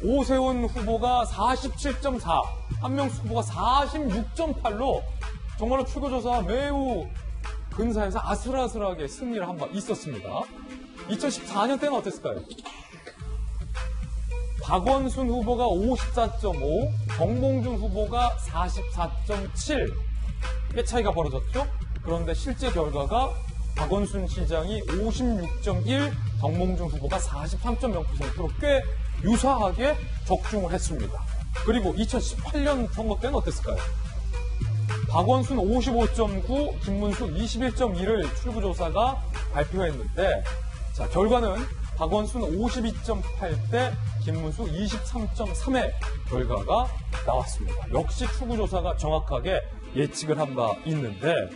오세훈 후보가 47.4, 한명숙 후보가 46.8로 정말로 출구조사 매우 근사해서 아슬아슬하게 승리를 한 바 있었습니다. 2014년 때는 어땠을까요? 박원순 후보가 54.5, 정몽준 후보가 44.7. 꽤 차이가 벌어졌죠? 그런데 실제 결과가 박원순 시장이 56.1, 정몽준 후보가 43.0%로 꽤 유사하게 적중을 했습니다. 그리고 2018년 선거 때는 어땠을까요? 박원순 55.9, 김문수 21.2를 출구조사가 발표했는데 자, 결과는 박원순 52.8대 김문수 23.3의 결과가 나왔습니다. 역시 출구조사가 정확하게 예측을 한 바 있는데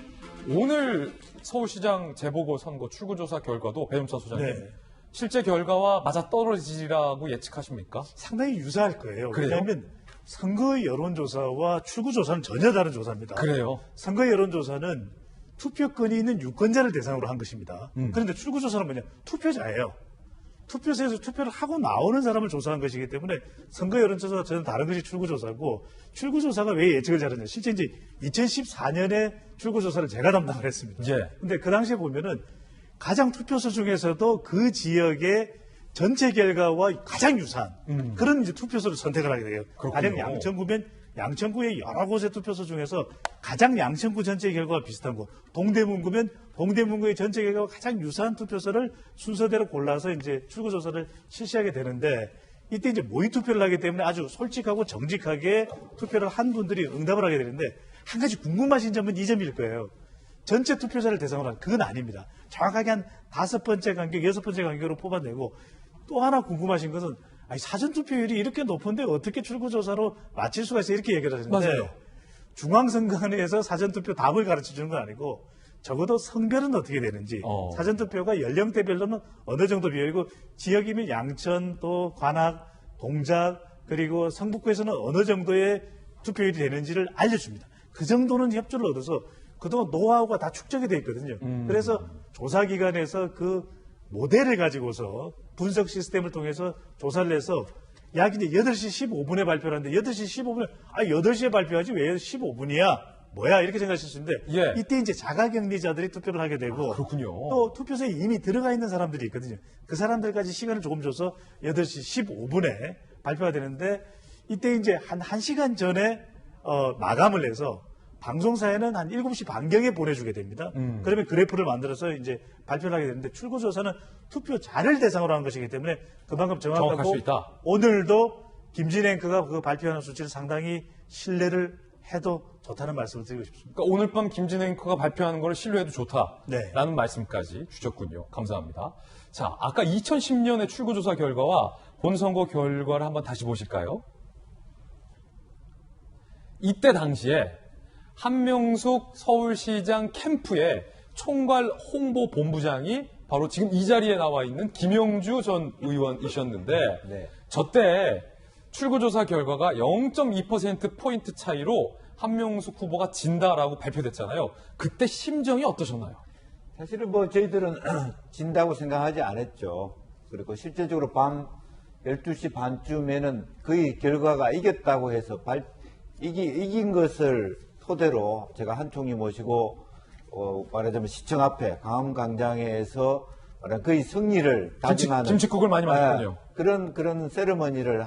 오늘 서울시장 재보궐선거 출구조사 결과도 배윤차 소장님 네. 실제 결과와 맞아떨어지리라고 예측하십니까? 상당히 유사할 거예요. 그래요? 왜냐하면 선거 여론조사와 출구조사는 전혀 다른 조사입니다. 그래요? 선거 여론조사는 투표권이 있는 유권자를 대상으로 한 것입니다. 그런데 출구조사는 뭐냐? 투표자예요. 투표소에서 투표를 하고 나오는 사람을 조사한 것이기 때문에 선거 여론조사가 전혀 다른 것이 출구조사고 출구조사가 왜 예측을 잘했냐? 실제 이제 2014년에 출구조사를 제가 담당을 했습니다. 예. 근데 그 당시에 보면은 가장 투표소 중에서도 그 지역의 전체 결과와 가장 유사한 그런 이제 투표소를 선택을 하게 돼요. 가령 양천구면 양천구의 여러 곳의 투표소 중에서 가장 양천구 전체 결과가 비슷한 곳, 동대문구면 동대문구의 전체 결과가 가장 유사한 투표소를 순서대로 골라서 이제 출구조사를 실시하게 되는데 이때 이제 모의 투표를 하기 때문에 아주 솔직하고 정직하게 투표를 한 분들이 응답을 하게 되는데 한 가지 궁금하신 점은 이 점일 거예요. 전체 투표자를 대상으로 한 그건 아닙니다. 정확하게 한 5번째 간격, 6번째 간격으로 뽑아내고 또 하나 궁금하신 것은 아니, 사전투표율이 이렇게 높은데 어떻게 출구조사로 맞힐 수가 있어요? 이렇게 얘기를 하시는데 맞아요. 중앙선관위에서 사전투표 답을 가르쳐주는 건 아니고 적어도 성별은 어떻게 되는지 사전투표가 연령대별로는 어느 정도 비율이고 지역이면 양천 또 관악, 동작 그리고 성북구에서는 어느 정도의 투표율이 되는지를 알려줍니다. 그 정도는 협조를 얻어서 그동안 노하우가 다 축적이 되어 있거든요. 그래서 조사기관에서 그 모델을 가지고서 분석 시스템을 통해서 조사를 해서 약 이제 8시 15분에 발표를 하는데 8시 15분에 8시에 발표하지 왜 15분이야? 뭐야? 이렇게 생각하실 수 있는데 예. 이때 이제 자가격리자들이 투표를 하게 되고 그렇군요. 또 투표소에 이미 들어가 있는 사람들이 있거든요. 그 사람들까지 시간을 조금 줘서 8시 15분에 발표가 되는데 이때 이제 한 1시간 전에 마감을 해서 방송사에는 한 7시 반경에 보내주게 됩니다. 그러면 그래프를 만들어서 이제 발표를 하게 되는데 출구조사는 투표자를 대상으로 한 것이기 때문에 그만큼 정확할 수 있다. 오늘도 김진 앵커가 그 발표하는 수치를 상당히 신뢰를 해도 좋다는 말씀을 드리고 싶습니다. 그러니까 오늘 밤 김진 앵커가 발표하는 걸 신뢰해도 좋다라는 네. 말씀까지 주셨군요. 감사합니다. 자, 아까 2010년의 출구조사 결과와 본선거 결과를 한번 다시 보실까요? 이때 당시에 한명숙 서울시장 캠프의 총괄 홍보본부장이 바로 지금 이 자리에 나와 있는 김영주 전 의원이셨는데 네. 저때 출구조사 결과가 0.2%포인트 차이로 한명숙 후보가 진다라고 발표됐잖아요. 그때 심정이 어떠셨나요? 사실은 뭐 저희들은 진다고 생각하지 않았죠. 그리고 실제적으로 밤 12시 반쯤에는 거의 결과가 이겼다고 해서 이긴 것을 토대로 제가 한 총리 모시고 말하자면 시청 앞에 광화문광장에서 거의 승리를 다짐하는 김칫국을 많이 마셨군요. 그런 세레머니를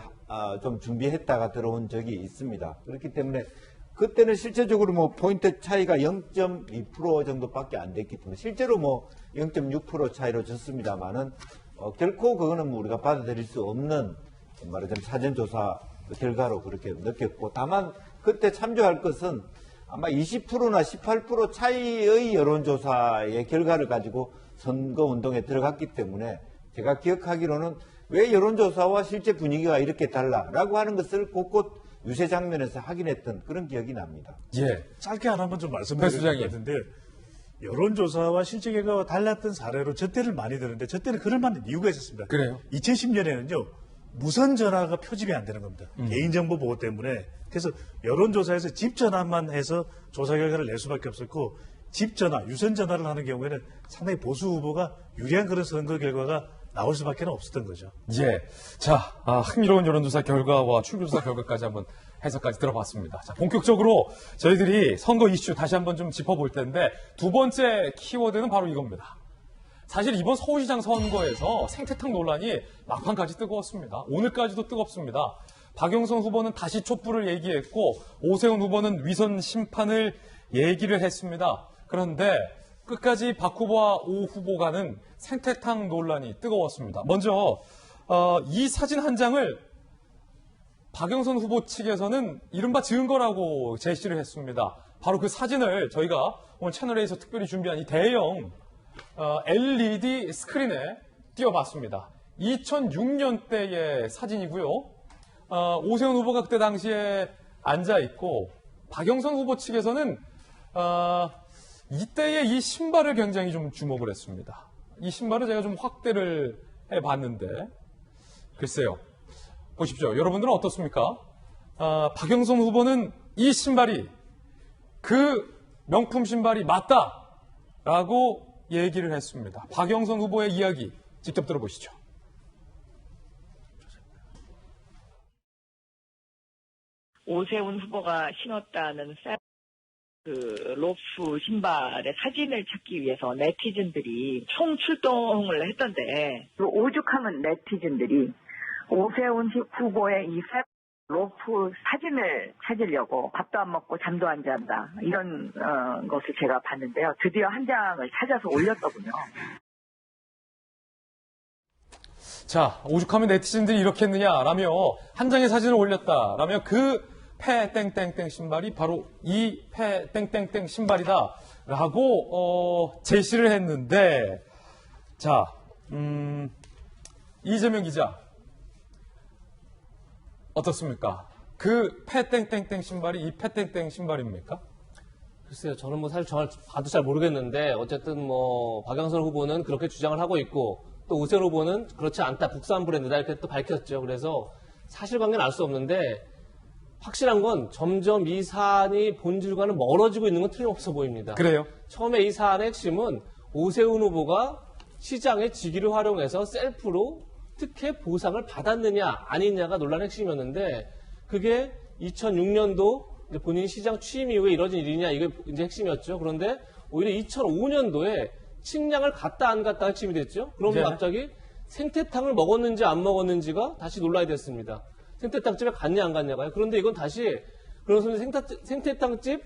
좀 준비했다가 들어온 적이 있습니다. 그렇기 때문에 그때는 실제적으로 뭐 포인트 차이가 0.2% 정도밖에 안 됐기 때문에 실제로 뭐 0.6% 차이로 졌습니다만은 결코 그거는 뭐 우리가 받아들일 수 없는 말하자면 사전조사 결과로 그렇게 느꼈고 다만 그때 참조할 것은 아마 20%나 18% 차이의 여론조사의 결과를 가지고 선거운동에 들어갔기 때문에 제가 기억하기로는 왜 여론조사와 실제 분위기가 이렇게 달라라고 하는 것을 곳곳 유세 장면에서 확인했던 그런 기억이 납니다. 예. 짧게 하나만 좀 말씀드릴 것 같은데 여론조사와 실제 결과가 달랐던 사례로 저 때를 많이 드는데 저 때는 그럴 만한 이유가 있었습니다. 그래요? 2010년에는요. 무선 전화가 표집이 안 되는 겁니다. 개인정보 보호 때문에. 그래서 여론조사에서 집 전화만 해서 조사 결과를 낼 수밖에 없었고 집 전화, 유선 전화를 하는 경우에는 상당히 보수 후보가 유리한 그런 선거 결과가 나올 수밖에 없었던 거죠. 예. 자, 흥미로운 여론조사 결과와 출구조사 결과까지 한번 해석까지 들어봤습니다. 자, 본격적으로 저희들이 선거 이슈 다시 한번 좀 짚어볼 텐데 두 번째 키워드는 바로 이겁니다. 사실 이번 서울시장 선거에서 생태탕 논란이 막판까지 뜨거웠습니다. 오늘까지도 뜨겁습니다. 박영선 후보는 다시 촛불을 얘기했고 오세훈 후보는 위선 심판을 얘기를 했습니다. 그런데 끝까지 박 후보와 오 후보 간은 생태탕 논란이 뜨거웠습니다. 먼저 이 사진 한 장을 박영선 후보 측에서는 이른바 증거라고 제시를 했습니다. 바로 그 사진을 저희가 오늘 채널A에서 특별히 준비한 이 대형 LED 스크린에 띄워봤습니다. 2006년대의 사진이고요. 오세훈 후보가 그때 당시에 앉아있고 박영선 후보 측에서는 이때의 이 신발을 굉장히 좀 주목을 했습니다. 이 신발을 제가 좀 확대를 해봤는데 글쎄요. 보십시오. 여러분들은 어떻습니까? 박영선 후보는 이 신발이 그 명품 신발이 맞다라고 얘기를 했습니다. 박영선 후보의 이야기 직접 들어보시죠. 오세훈 후보가 신었다는 그 로프 신발의 사진을 찾기 위해서 네티즌들이 총출동을 했던데 오죽하면 네티즌들이 오세훈 후보의 이 로프 사진을 찾으려고 밥도 안 먹고 잠도 안 잔다 이런 것을 제가 봤는데요. 드디어 한 장을 찾아서 올렸더군요. 자, 오죽하면 네티즌들이 이렇게 했느냐라며 한 장의 사진을 올렸다라며 그 패 땡땡땡 신발이 바로 이 패 땡땡땡 신발이다라고 제시를 했는데 자, 이재명 기자 어떻습니까? 그 패 땡땡땡 신발이 이 패 땡땡 신발입니까? 글쎄요, 저는 뭐 사실 봐도 잘 모르겠는데 어쨌든 뭐 박영선 후보는 그렇게 주장을 하고 있고 또 오세훈 후보는 그렇지 않다, 국산 브랜드다 이렇게 또 밝혔죠. 그래서 사실관계는 알 수 없는데 확실한 건 점점 이 사안이 본질과는 멀어지고 있는 건 틀림없어 보입니다. 그래요? 처음에 이 사안의 핵심은 오세훈 후보가 시장의 직위를 활용해서 셀프로 특혜 보상을 받았느냐 아니냐가 논란의 핵심이었는데 그게 2006년도 본인 시장 취임 이후에 이뤄진 일이냐 이게 이제 핵심이었죠. 그런데 오히려 2005년도에 식량을 갔다 안 갔다 핵심이 됐죠. 그러면 갑자기 생태탕을 먹었는지 안 먹었는지가 다시 논란이 됐습니다. 생태탕집에 갔냐 안 갔냐가요. 그런데 이건 다시 그런 생태탕집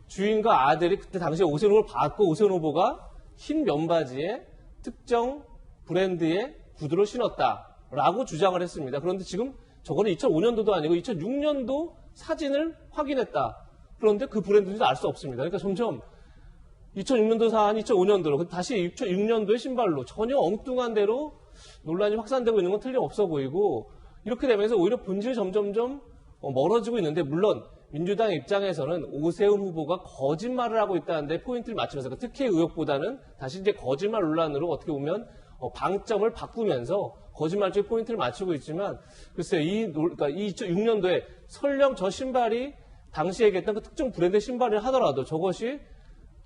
주인과 아들이 그때 당시에 오세훈 후보를 받고 오세훈 후보가 흰 면바지에 특정 브랜드의 구두를 신었다라고 주장을 했습니다. 그런데 지금 저거는 2005년도도 아니고 2006년도 사진을 확인했다. 그런데 그 브랜드인지 알 수 없습니다. 그러니까 점점 2006년도 사안, 2005년도로 다시 2006년도의 신발로 전혀 엉뚱한 대로 논란이 확산되고 있는 건 틀림없어 보이고 이렇게 되면서 오히려 본질이 점점점 멀어지고 있는데 물론 민주당 입장에서는 오세훈 후보가 거짓말을 하고 있다는데 포인트를 맞추면서 특혜 의혹보다는 다시 이제 거짓말 논란으로 어떻게 보면 방점을 바꾸면서 거짓말 쪽에 포인트를 맞추고 있지만 글쎄요, 그러니까 2006년도에 설령 저 신발이 당시에 얘기했던 그 특정 브랜드의 신발을 하더라도 저것이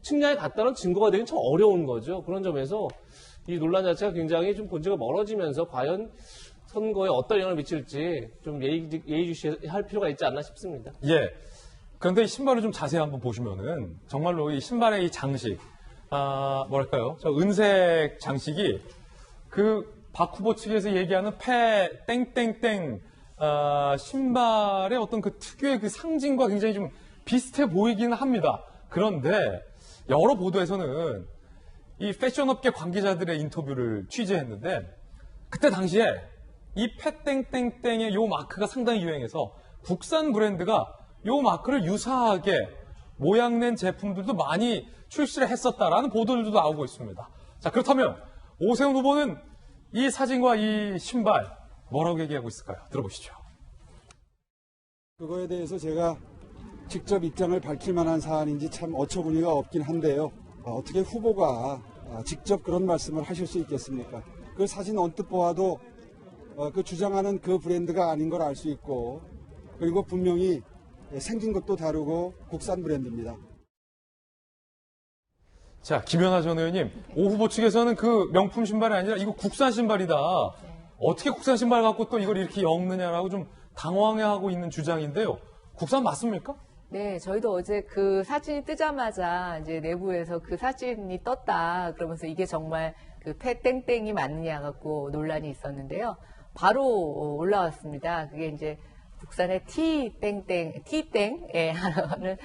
측량에 갔다는 증거가 되긴 참 어려운 거죠. 그런 점에서 이 논란 자체가 굉장히 좀 본질가 멀어지면서 과연 선거에 어떤 영향을 미칠지 좀 예의주시할 필요가 있지 않나 싶습니다. 예. 그런데 이 신발을 좀 자세히 한번 보시면은 정말로 이 신발의 이 장식, 뭐랄까요? 저 은색 장식이 그 박 후보 측에서 얘기하는 패 땡땡땡 신발의 어떤 그 특유의 그 상징과 굉장히 좀 비슷해 보이기는 합니다. 그런데 여러 보도에서는 이 패션업계 관계자들의 인터뷰를 취재했는데 그때 당시에 이 패땡땡땡의 요 마크가 상당히 유행해서 국산 브랜드가 요 마크를 유사하게 모양낸 제품들도 많이 출시를 했었다라는 보도들도 나오고 있습니다. 자, 그렇다면 오세훈 후보는 이 사진과 이 신발 뭐라고 얘기하고 있을까요? 들어보시죠. 그거에 대해서 제가 직접 입장을 밝힐 만한 사안인지 참 어처구니가 없긴 한데요. 어떻게 후보가 직접 그런 말씀을 하실 수 있겠습니까? 그 사진 언뜻 보아도 그 주장하는 그 브랜드가 아닌 걸 알 수 있고 그리고 분명히 생긴 것도 다르고 국산 브랜드입니다. 자, 김연아 전 의원님, 오 후보 측에서는 그 명품 신발이 아니라 이거 국산 신발이다. 어떻게 국산 신발 갖고 또 이걸 이렇게 엮느냐라고 좀 당황해하고 있는 주장인데요. 국산 맞습니까? 네, 저희도 어제 그 사진이 뜨자마자 이제 내부에서 그 사진이 떴다. 그러면서 이게 정말 그 패땡땡이 맞느냐 갖고 논란이 있었는데요. 바로 올라왔습니다. 그게 이제 국산의 T땡에 하는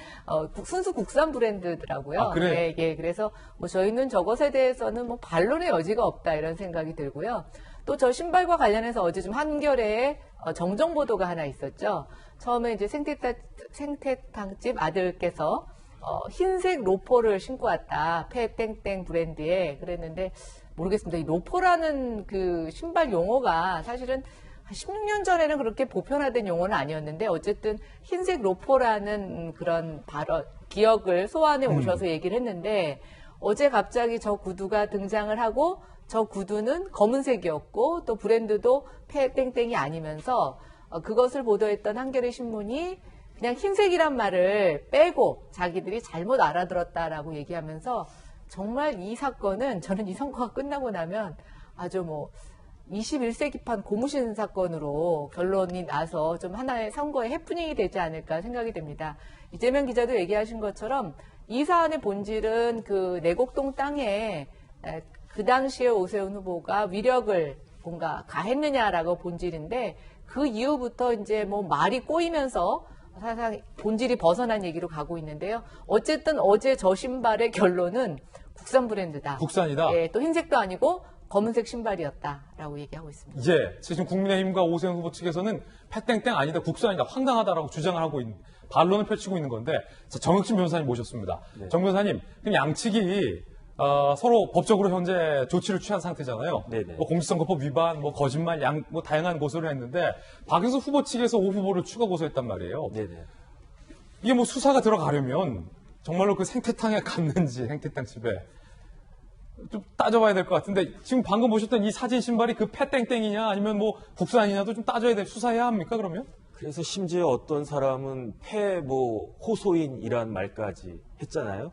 순수 국산 브랜드더라고요. 아, 그래? 예, 그래서 뭐 저희는 저것에 대해서는 뭐 반론의 여지가 없다 이런 생각이 들고요. 또 저 신발과 관련해서 어제 좀 한겨레에 정정 보도가 하나 있었죠. 처음에 이제 생태탕집 아들께서 흰색 로퍼를 신고 왔다. 패땡땡 브랜드에 그랬는데 모르겠습니다. 이 로퍼라는 그 신발 용어가 사실은 16년 전에는 그렇게 보편화된 용어는 아니었는데 어쨌든 흰색 로퍼라는 그런 발언, 기억을 소환해 오셔서 얘기를 했는데 어제 갑자기 저 구두가 등장을 하고 저 구두는 검은색이었고 또 브랜드도 패땡땡이 아니면서 그것을 보도했던 한겨레 신문이 그냥 흰색이란 말을 빼고 자기들이 잘못 알아들었다라고 얘기하면서 정말 이 사건은 저는 이 선거가 끝나고 나면 아주 뭐 21세기판 고무신 사건으로 결론이 나서 좀 하나의 선거의 해프닝이 되지 않을까 생각이 됩니다. 이재명 기자도 얘기하신 것처럼 이 사안의 본질은 그 내곡동 땅에 그 당시에 오세훈 후보가 위력을 뭔가 가했느냐라고 본질인데 그 이후부터 이제 뭐 말이 꼬이면서 사실상 본질이 벗어난 얘기로 가고 있는데요. 어쨌든 어제 저 신발의 결론은 국산 브랜드다. 국산이다. 예, 또 흰색도 아니고 검은색 신발이었다라고 얘기하고 있습니다. 예, 지금 국민의힘과 오세훈 후보 측에서는 패땡땡 아니다, 국산이다, 황당하다라고 주장을 하고 있는, 반론을 펼치고 있는 건데, 자, 정혁신 변호사님 모셨습니다. 네. 정 변호사님, 그럼 양측이 서로 법적으로 현재 조치를 취한 상태잖아요. 네네. 뭐 공직선거법 위반, 뭐 거짓말, 뭐 다양한 고소를 했는데 박영수 후보 측에서 오 후보를 추가 고소했단 말이에요. 네네. 이게 뭐 수사가 들어가려면 정말로 그 생태탕에 갔는지 생태탕 집에 좀 따져봐야 될 것 같은데 지금 방금 보셨던 이 사진 신발이 그 패땡땡이냐 아니면 뭐 국산이냐도 좀 따져야 돼 수사해야 합니까 그러면? 그래서 심지어 어떤 사람은 호소인이란 말까지 했잖아요.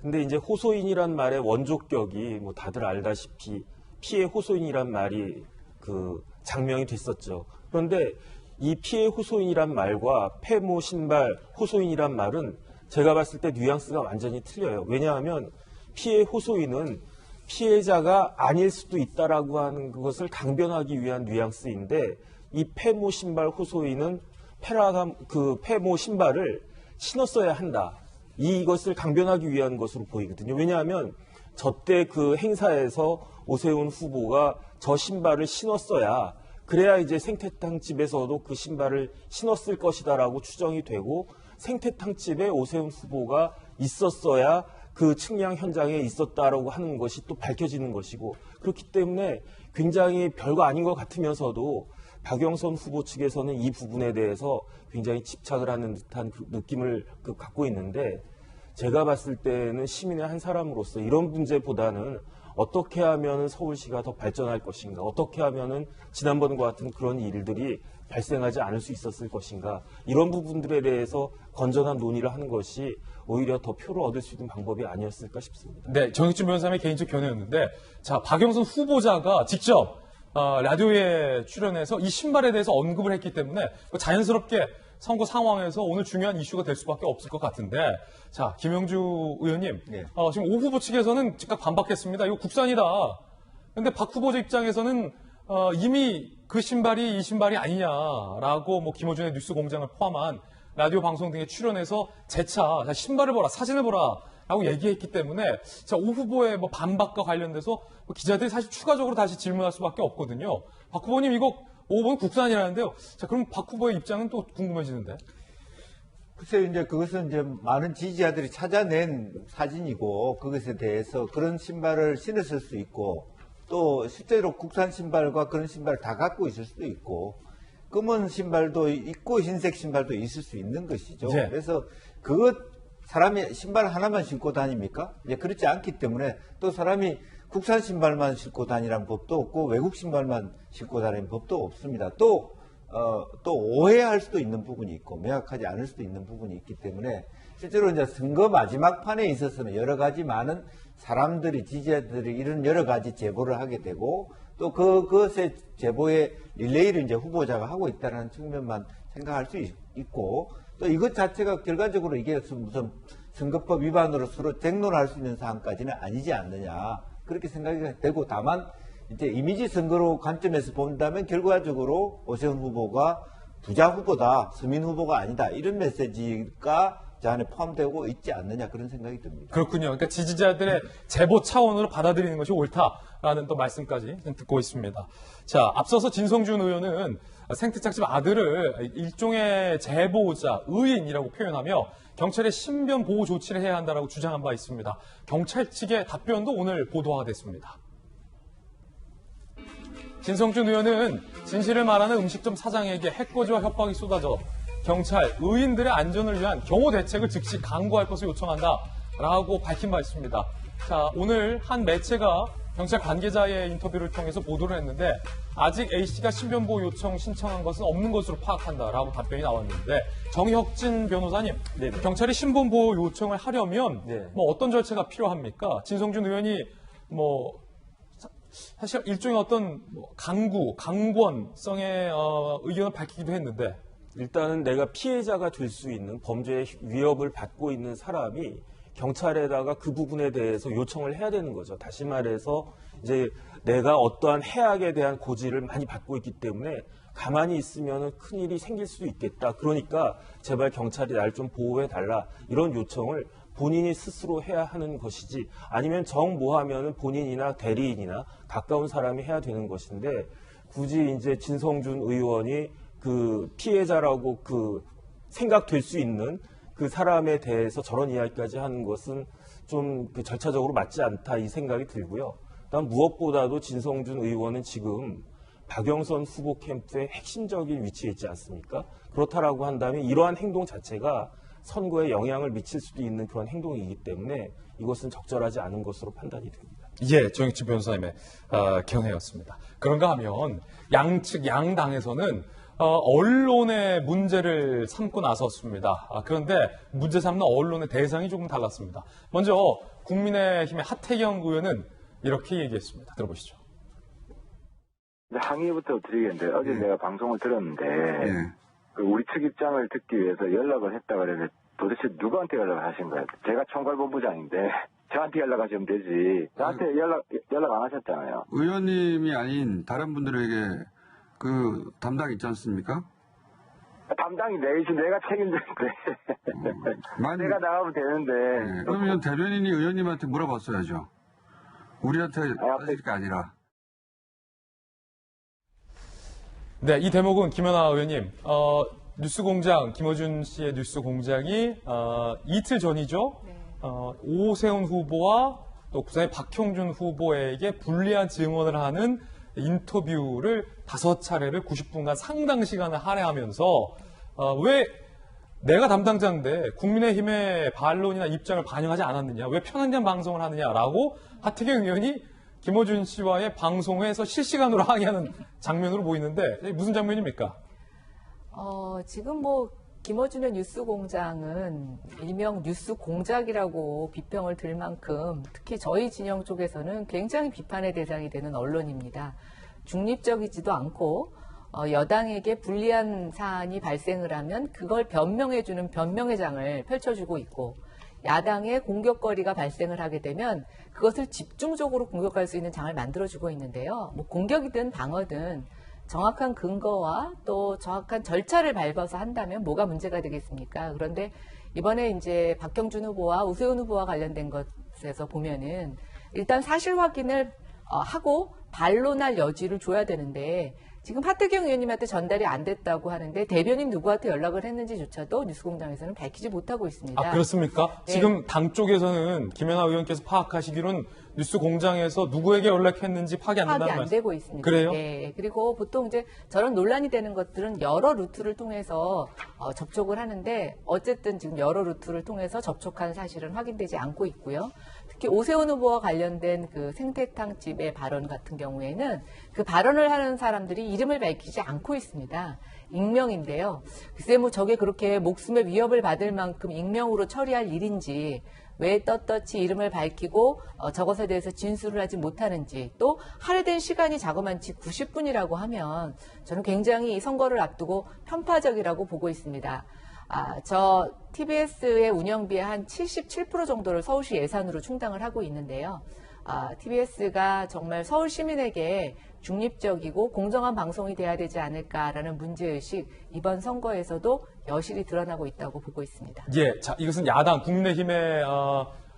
근데 이제 호소인이란 말의 원조격이 뭐 다들 알다시피 피해 호소인이란 말이 그 장명이 됐었죠. 그런데 이 피해 호소인이란 말과 폐모 신발 호소인이란 말은 제가 봤을 때 뉘앙스가 완전히 틀려요. 왜냐하면 피해 호소인은 피해자가 아닐 수도 있다라고 하는 것을 강변하기 위한 뉘앙스인데 이 폐모 신발 호소인은 폐모 신발을 신었어야 한다. 이것을 강변하기 위한 것으로 보이거든요. 왜냐하면 저때 그 행사에서 오세훈 후보가 저 신발을 신었어야 그래야 이제 생태탕 집에서도 그 신발을 신었을 것이다라고 추정이 되고 생태탕집에 오세훈 후보가 있었어야 그 측량 현장에 있었다라고 하는 것이 또 밝혀지는 것이고, 그렇기 때문에 굉장히 별거 아닌 것 같으면서도 박영선 후보 측에서는 이 부분에 대해서 굉장히 집착을 하는 듯한 그 느낌을 갖고 있는데, 제가 봤을 때는 시민의 한 사람으로서 이런 문제보다는 어떻게 하면 서울시가 더 발전할 것인가, 어떻게 하면 지난번과 같은 그런 일들이 발생하지 않을 수 있었을 것인가, 이런 부분들에 대해서 건전한 논의를 하는 것이 오히려 더 표를 얻을 수 있는 방법이 아니었을까 싶습니다. 네, 정익진 변호사님의 개인적 견해였는데, 자, 박영선 후보자가 직접 라디오에 출연해서 이 신발에 대해서 언급을 했기 때문에 자연스럽게 선거 상황에서 오늘 중요한 이슈가 될 수밖에 없을 것 같은데, 자, 김영주 의원님, 지금 오 후보 측에서는 즉각 반박했습니다. 이거 국산이다. 근데 박 후보자 입장에서는 이미 그 신발이 이 신발이 아니냐라고 뭐 김어준의 뉴스공장을 포함한 라디오 방송 등에 출연해서 재차 신발을 보라, 사진을 보라라고 얘기했기 때문에, 자, 오 후보의 뭐 반박과 관련돼서 뭐 기자들이 사실 추가적으로 다시 질문할 수밖에 없거든요. 박 후보님, 이거 5번 국산이라는데요. 자, 그럼 박 후보의 입장은 또 궁금해지는데. 글쎄요, 이제 그것은 이제 많은 지지자들이 찾아낸 사진이고, 그것에 대해서 그런 신발을 신었을 수 있고, 또 실제로 국산 신발과 그런 신발을 다 갖고 있을 수도 있고, 검은 신발도 있고 흰색 신발도 있을 수 있는 것이죠. 네. 그래서 사람이 신발 하나만 신고 다닙니까? 이제 그렇지 않기 때문에, 또 사람이 국산 신발만 신고 다니라는 법도 없고 외국 신발만 신고 다니는 법도 없습니다. 또 오해할 수도 있는 부분이 있고 명확하지 않을 수도 있는 부분이 있기 때문에, 실제로 이제 선거 마지막 판에 있어서는 여러 가지 많은 사람들이, 지지자들이 이런 여러 가지 제보를 하게 되고, 또 그것의 제보의 릴레이를 이제 후보자가 하고 있다는 측면만 생각할 수 있고, 또 이것 자체가 결과적으로 이게 무슨 선거법 위반으로 서로 쟁론할 수 있는 사안까지는 아니지 않느냐, 그렇게 생각이 되고, 다만 이제 이미지 선거로 관점에서 본다면 결과적으로 오세훈 후보가 부자 후보다, 서민 후보가 아니다, 이런 메시지가 저 안에 포함되고 있지 않느냐, 그런 생각이 듭니다. 그렇군요. 그러니까 지지자들의 제보 차원으로 받아들이는 것이 옳다라는 또 말씀까지 듣고 있습니다. 자, 앞서서 진성준 의원은 생태착집 아들을 일종의 제보자, 의인이라고 표현하며 경찰의 신변 보호 조치를 해야 한다라고 주장한 바 있습니다. 경찰 측의 답변도 오늘 보도가 됐습니다. 진성준 의원은 진실을 말하는 음식점 사장에게 해코지와 협박이 쏟아져 경찰, 의인들의 안전을 위한 경호 대책을 즉시 강구할 것을 요청한다라고 밝힌 바 있습니다. 자, 오늘 한 매체가 경찰 관계자의 인터뷰를 통해서 보도를 했는데, 아직 A씨가 신변보호 요청 신청한 것은 없는 것으로 파악한다라고 답변이 나왔는데, 정혁진 변호사님, 경찰이 신변보호 요청을 하려면 뭐 어떤 절차가 필요합니까? 진성준 의원이 뭐 사실 일종의 어떤 강권성의 의견을 밝히기도 했는데, 일단은 내가 피해자가 될 수 있는 범죄의 위협을 받고 있는 사람이 경찰에다가 그 부분에 대해서 요청을 해야 되는 거죠. 다시 말해서 이제 내가 어떠한 해악에 대한 고지를 많이 받고 있기 때문에 가만히 있으면 큰일이 생길 수도 있겠다. 그러니까 제발 경찰이 날 좀 보호해달라. 이런 요청을 본인이 스스로 해야 하는 것이지, 아니면 정모하면은 본인이나 대리인이나 가까운 사람이 해야 되는 것인데, 굳이 이제 진성준 의원이 그 피해자라고 생각될 수 있는 그 사람에 대해서 저런 이야기까지 하는 것은 좀 절차적으로 맞지 않다, 이 생각이 들고요. 다음 무엇보다도 진성준 의원은 지금 박영선 후보 캠프의 핵심적인 위치에 있지 않습니까? 그렇다라고 한다면 이러한 행동 자체가 선거에 영향을 미칠 수도 있는 그런 행동이기 때문에 이것은 적절하지 않은 것으로 판단이 됩니다. 예, 정익진 변호사님의 견해였습니다. 그런가 하면 양측 양당에서는 언론의 문제를 삼고 나섰습니다. 그런데 문제 삼는 언론의 대상이 조금 달랐습니다. 먼저 국민의힘의 하태경 의원은 이렇게 얘기했습니다. 들어보시죠. 항의부터 드리겠는데, 어제 내가 방송을 들었는데 우리 측 입장을 듣기 위해서 연락을 했다 그랬는데, 도대체 누구한테 연락을 하신 거예요? 제가 총괄본부장인데 저한테 연락하시면 되지. 저한테 연락 안 하셨잖아요. 의원님이 아닌 다른 분들에게 그 담당 있지 않습니까? 담당이 내가 책임진데 내가 나가면 되는데. 그러면 대변인이 의원님한테 물어봤어야죠. 우리한테 하실 게 아니라. 네, 이 대목은 김연아 의원님, 뉴스공장, 김어준 씨의 뉴스공장이 이틀 전이죠. 오세훈 후보와 또 부산의 박형준 후보에게 불리한 증언을 하는 인터뷰를 5차례를 90분간 상당 시간을 할애하면서 왜 내가 담당자인데 국민의힘의 반론이나 입장을 반영하지 않았느냐, 왜 편향된 방송을 하느냐라고 하태경 의원이 김어준 씨와의 방송에서 실시간으로 항의하는 장면으로 보이는데 무슨 장면입니까? 지금 뭐 김어준의 뉴스공장은 일명 뉴스공작이라고 비평을 들 만큼 특히 저희 진영 쪽에서는 굉장히 비판의 대상이 되는 언론입니다. 중립적이지도 않고 여당에게 불리한 사안이 발생을 하면 그걸 변명해주는 변명의 장을 펼쳐주고 있고 야당의 공격거리가 발생을 하게 되면 그것을 집중적으로 공격할 수 있는 장을 만들어주고 있는데요. 뭐 공격이든 방어든 정확한 근거와 또 정확한 절차를 밟아서 한다면 뭐가 문제가 되겠습니까? 그런데 이번에 이제 박형준 후보와 오세훈 후보와 관련된 것에서 보면은 일단 사실 확인을 하고 반론할 여지를 줘야 되는데 지금 하태경 의원님한테 전달이 안 됐다고 하는데 대변인 누구한테 연락을 했는지조차도 뉴스공장에서는 밝히지 못하고 있습니다. 아, 그렇습니까? 네. 지금 당 쪽에서는 김연아 의원께서 파악하시기로는 뉴스공장에서 누구에게 연락했는지 파악이 안 된다는 파악이 안 말씀. 되고 있습니다. 그래요? 네. 그리고 보통 이제 저런 논란이 되는 것들은 여러 루트를 통해서 접촉을 하는데 어쨌든 지금 여러 루트를 통해서 접촉한 사실은 확인되지 않고 있고요. 특히 오세훈 후보와 관련된 그 생태탕 집의 발언 같은 경우에는 그 발언을 하는 사람들이 이름을 밝히지 않고 있습니다. 익명인데요. 글쎄 뭐 저게 그렇게 목숨의 위협을 받을 만큼 익명으로 처리할 일인지 왜 떳떳이 이름을 밝히고 저것에 대해서 진술을 하지 못하는지 또 할애된 시간이 자그만치 90분이라고 하면 저는 굉장히 선거를 앞두고 편파적이라고 보고 있습니다. 저 TBS의 운영비의 한 77% 정도를 서울시 예산으로 충당을 하고 있는데요. TBS가 정말 서울 시민에게 중립적이고 공정한 방송이 돼야 되지 않을까라는 문제의식 이번 선거에서도 여실히 드러나고 있다고 보고 있습니다. 예, 자, 이것은 야당 국민의힘의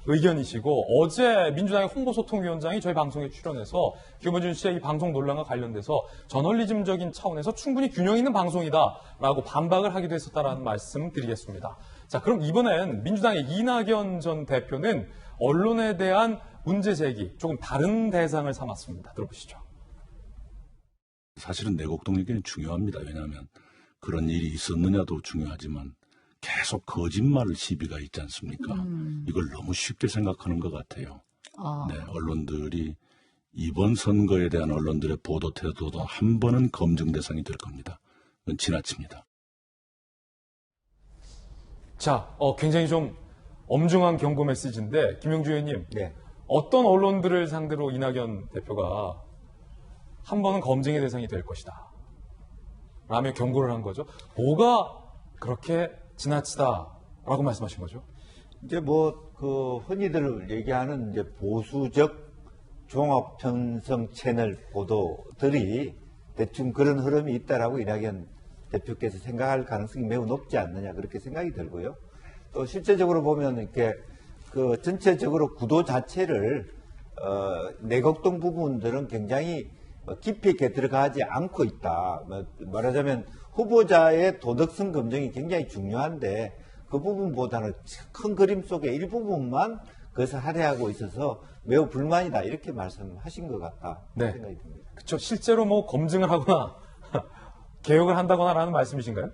의견이시고 어제 민주당의 홍보소통위원장이 저희 방송에 출연해서 김어준 씨의 이 방송 논란과 관련돼서 저널리즘적인 차원에서 충분히 균형 있는 방송이다라고 반박을 하기도 했었다라는 말씀 드리겠습니다. 자, 그럼 이번엔 민주당의 이낙연 전 대표는 언론에 대한 문제 제기 조금 다른 대상을 삼았습니다. 들어보시죠. 사실은 내곡동 얘기는 중요합니다. 왜냐하면 그런 일이 있었느냐도 중요하지만 계속 거짓말을 시비가 있지 않습니까? 이걸 너무 쉽게 생각하는 것 같아요. 네, 언론들이 이번 선거에 대한 언론들의 보도 태도도 한 번은 검증 대상이 될 겁니다. 그건 지나칩니다. 자, 굉장히 좀 엄중한 경고 메시지인데 김영주 의원님, 네. 어떤 언론들을 상대로 이낙연 대표가 한 번은 검증의 대상이 될 것이다 라며 경고를 한 거죠. 뭐가 그렇게 지나치다라고 말씀하신 거죠? 이제 뭐 그 흔히들 얘기하는 이제 보수적 종합 편성 채널 보도들이 대충 그런 흐름이 있다라고 이낙연 대표께서 생각할 가능성이 매우 높지 않느냐 그렇게 생각이 들고요. 또 실제적으로 보면 이렇게 그 전체적으로 구도 자체를 내곡동 부분들은 굉장히 깊이 있게 들어가지 않고 있다. 말하자면 후보자의 도덕성 검증이 굉장히 중요한데 그 부분보다는 큰 그림 속의 일부분만 그것을 할애하고 있어서 매우 불만이다 이렇게 말씀하신 것 같다 네. 생각이 듭니다. 그렇죠. 실제로 뭐 검증을 하거나 개혁을 한다거나라는 말씀이신가요?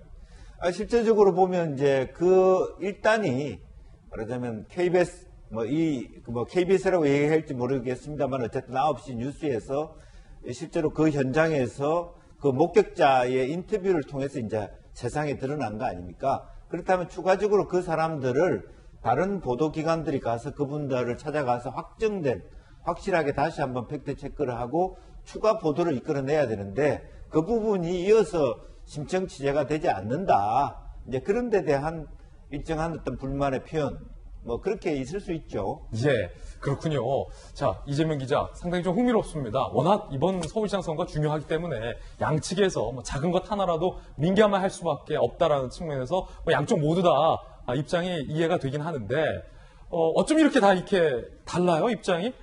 실제적으로 보면 이제 그 일단이 말하자면 KBS KBS라고 얘기할지 모르겠습니다만 어쨌든 9시 뉴스에서 실제로 그 현장에서 그 목격자의 인터뷰를 통해서 이제 세상에 드러난 거 아닙니까? 그렇다면 추가적으로 그 사람들을 다른 보도기관들이 가서 그분들을 찾아가서 확실하게 다시 한번 팩트 체크를 하고 추가 보도를 이끌어내야 되는데 그 부분이 이어서 심층 취재가 되지 않는다. 이제 그런 데 대한 일정한 어떤 불만의 표현, 뭐 그렇게 있을 수 있죠. 예, 그렇군요. 자, 이재명 기자 상당히 좀 흥미롭습니다. 워낙 이번 서울시장 선거가 중요하기 때문에 양측에서 뭐 작은 것 하나라도 민감할 수밖에 없다라는 측면에서 뭐 양쪽 모두 다 입장이 이해가 되긴 하는데 어쩜 이렇게 다 이렇게 달라요, 입장이?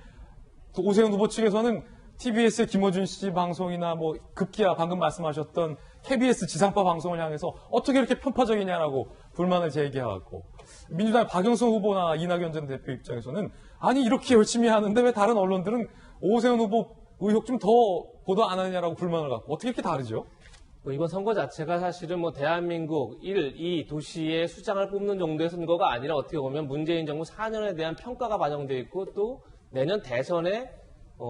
또 오세훈 후보 측에서는 TBS 김어준 씨 방송이나 뭐 급기야 방금 말씀하셨던 KBS 지상파 방송을 향해서 어떻게 이렇게 편파적이냐라고 불만을 제기하고 민주당의 박영선 후보나 이낙연 전 대표 입장에서는 아니 이렇게 열심히 하는데 왜 다른 언론들은 오세훈 후보 의혹 좀 더 보도 안 하느냐라고 불만을 갖고 어떻게 이렇게 다르죠? 이번 선거 자체가 사실은 대한민국 1, 2 도시의 수장을 뽑는 정도의 선거가 아니라 어떻게 보면 문재인 정부 4년에 대한 평가가 반영되어 있고 또 내년 대선에